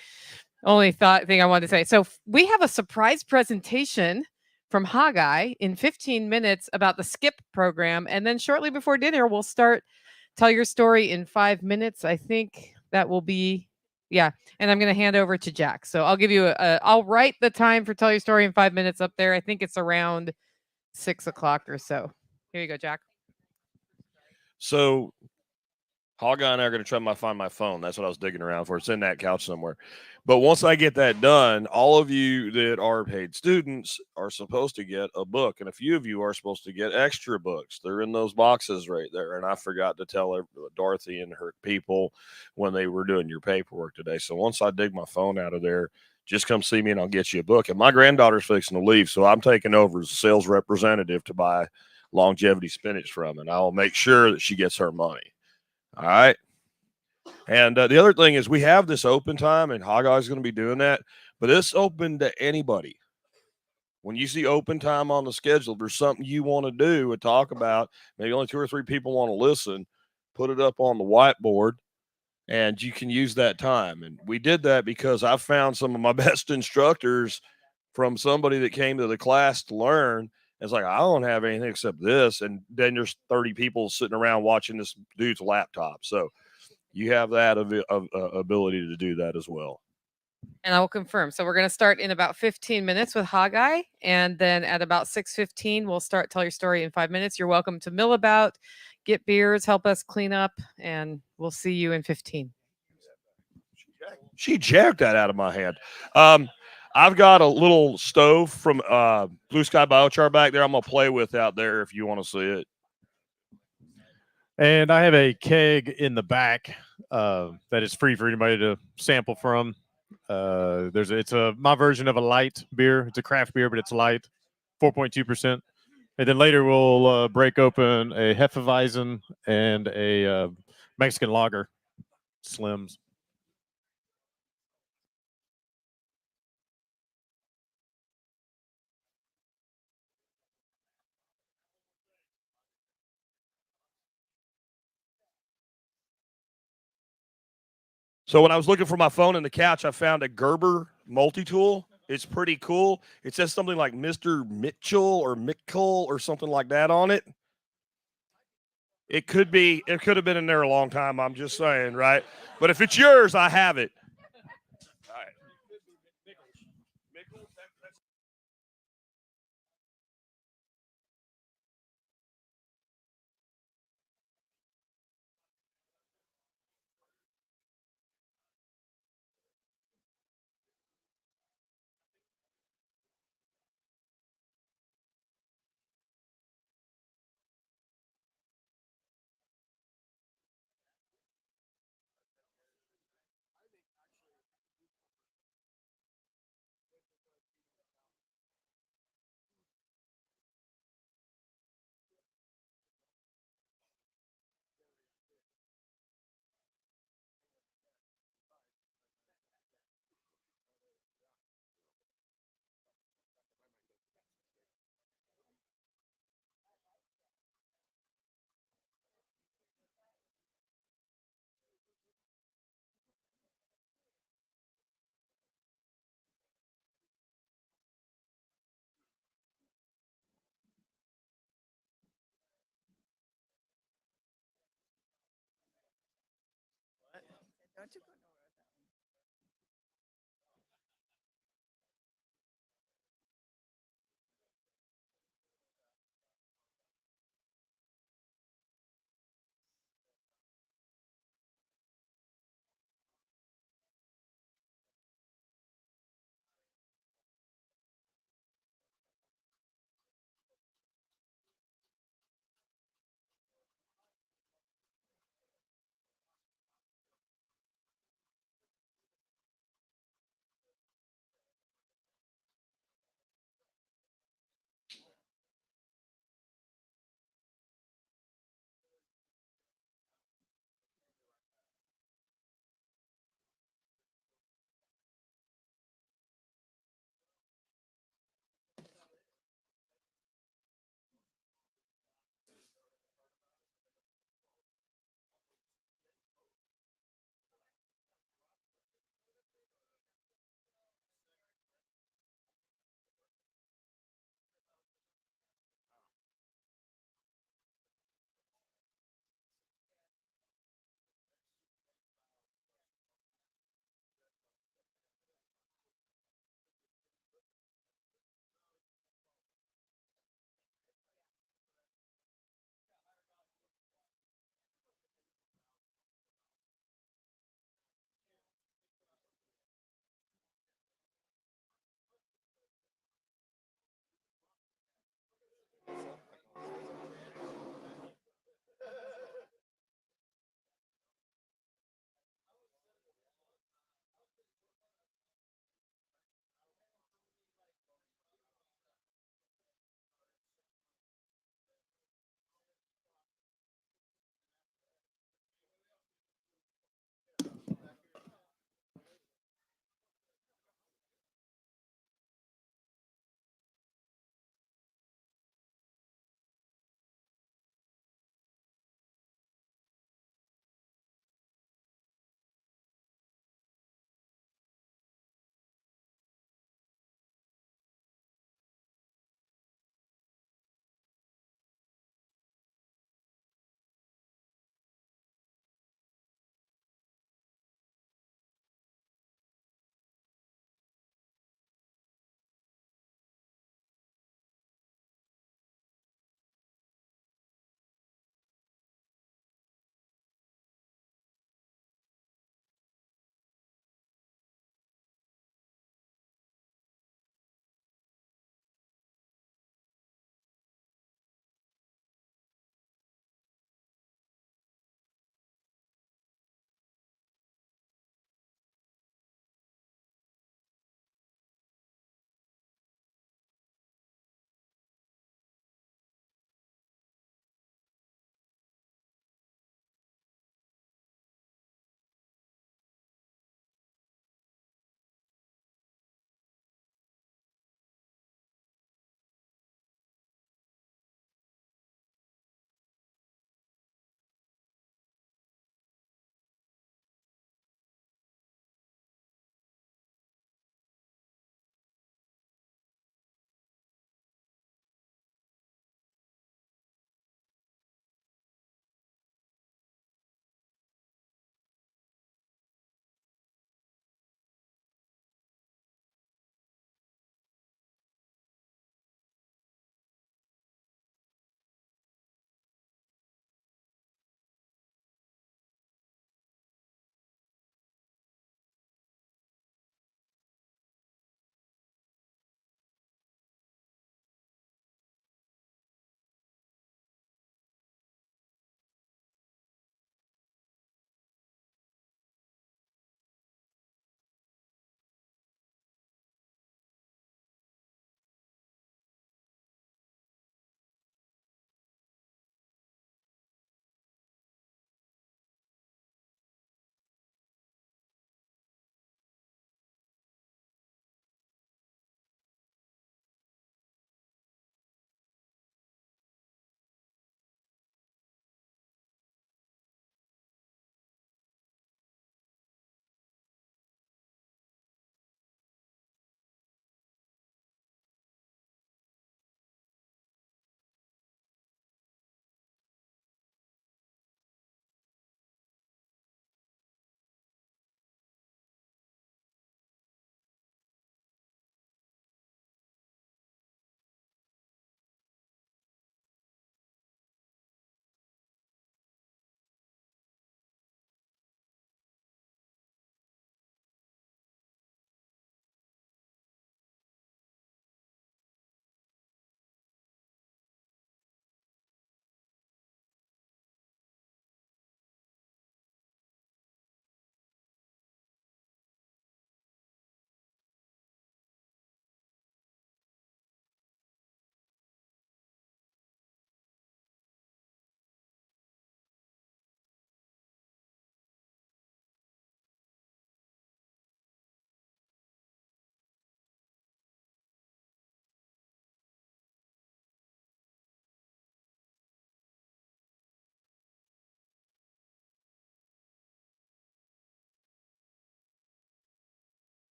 [SPEAKER 1] thing I wanted to say. So we have a surprise presentation from Haggai in 15 minutes about the SKIP program. And then shortly before dinner, we'll start Tell Your Story in 5 minutes. I think that will be, yeah. And I'm going to hand over to Jack. So I'll give you I'll write the time for Tell Your Story in 5 minutes up there. I think it's around 6 o'clock or so. Here you go, Jack.
[SPEAKER 10] So Haggai and I are going to try to find my phone. That's what I was digging around for. It's in that couch somewhere. But once I get that done, all of you that are paid students are supposed to get a book. And a few of you are supposed to get extra books. They're in those boxes right there. And I forgot to tell Dorothy and her people when they were doing your paperwork today. So once I dig my phone out of there, just come see me and I'll get you a book. And my granddaughter's fixing to leave, so I'm taking over as a sales representative to buy longevity spinach from, and I'll make sure that she gets her money. All right. And the other thing is we have this open time, and Hoggeye's going to be doing that, but it's open to anybody. When you see open time on the schedule, there's something you want to do and talk about, maybe only 2 or 3 people want to listen, put it up on the whiteboard, and you can use that time. And we did that because I found some of my best instructors from somebody that came to the class to learn. It's like, I don't have anything except this. And then there's 30 people sitting around watching this dude's laptop. So you have that ability to do that as well.
[SPEAKER 1] And I will confirm. So we're going to start in about 15 minutes with Hogeye. And then at about 6:15, we'll start Tell Your Story in 5 minutes. You're welcome to mill about, get beers, help us clean up, and we'll see you in 15.
[SPEAKER 10] She jacked that out of my hand. I've got a little stove from Blue Sky Biochar back there I'm going to play with out there if you want to see it.
[SPEAKER 11] And I have a keg in the back that is free for anybody to sample from. It's my version of a light beer. It's a craft beer, but it's light, 4.2%. And then later we'll break open a Hefeweizen and a Mexican lager, Slims.
[SPEAKER 10] So when I was looking for my phone in the couch, I found a Gerber multi-tool. It's pretty cool. It says something like Mr. Mitchell or Mickle or something like that on it. It could have been in there a long time. I'm just saying, right? But if it's yours, I have it. All right.
[SPEAKER 12] Don't you go nowhere.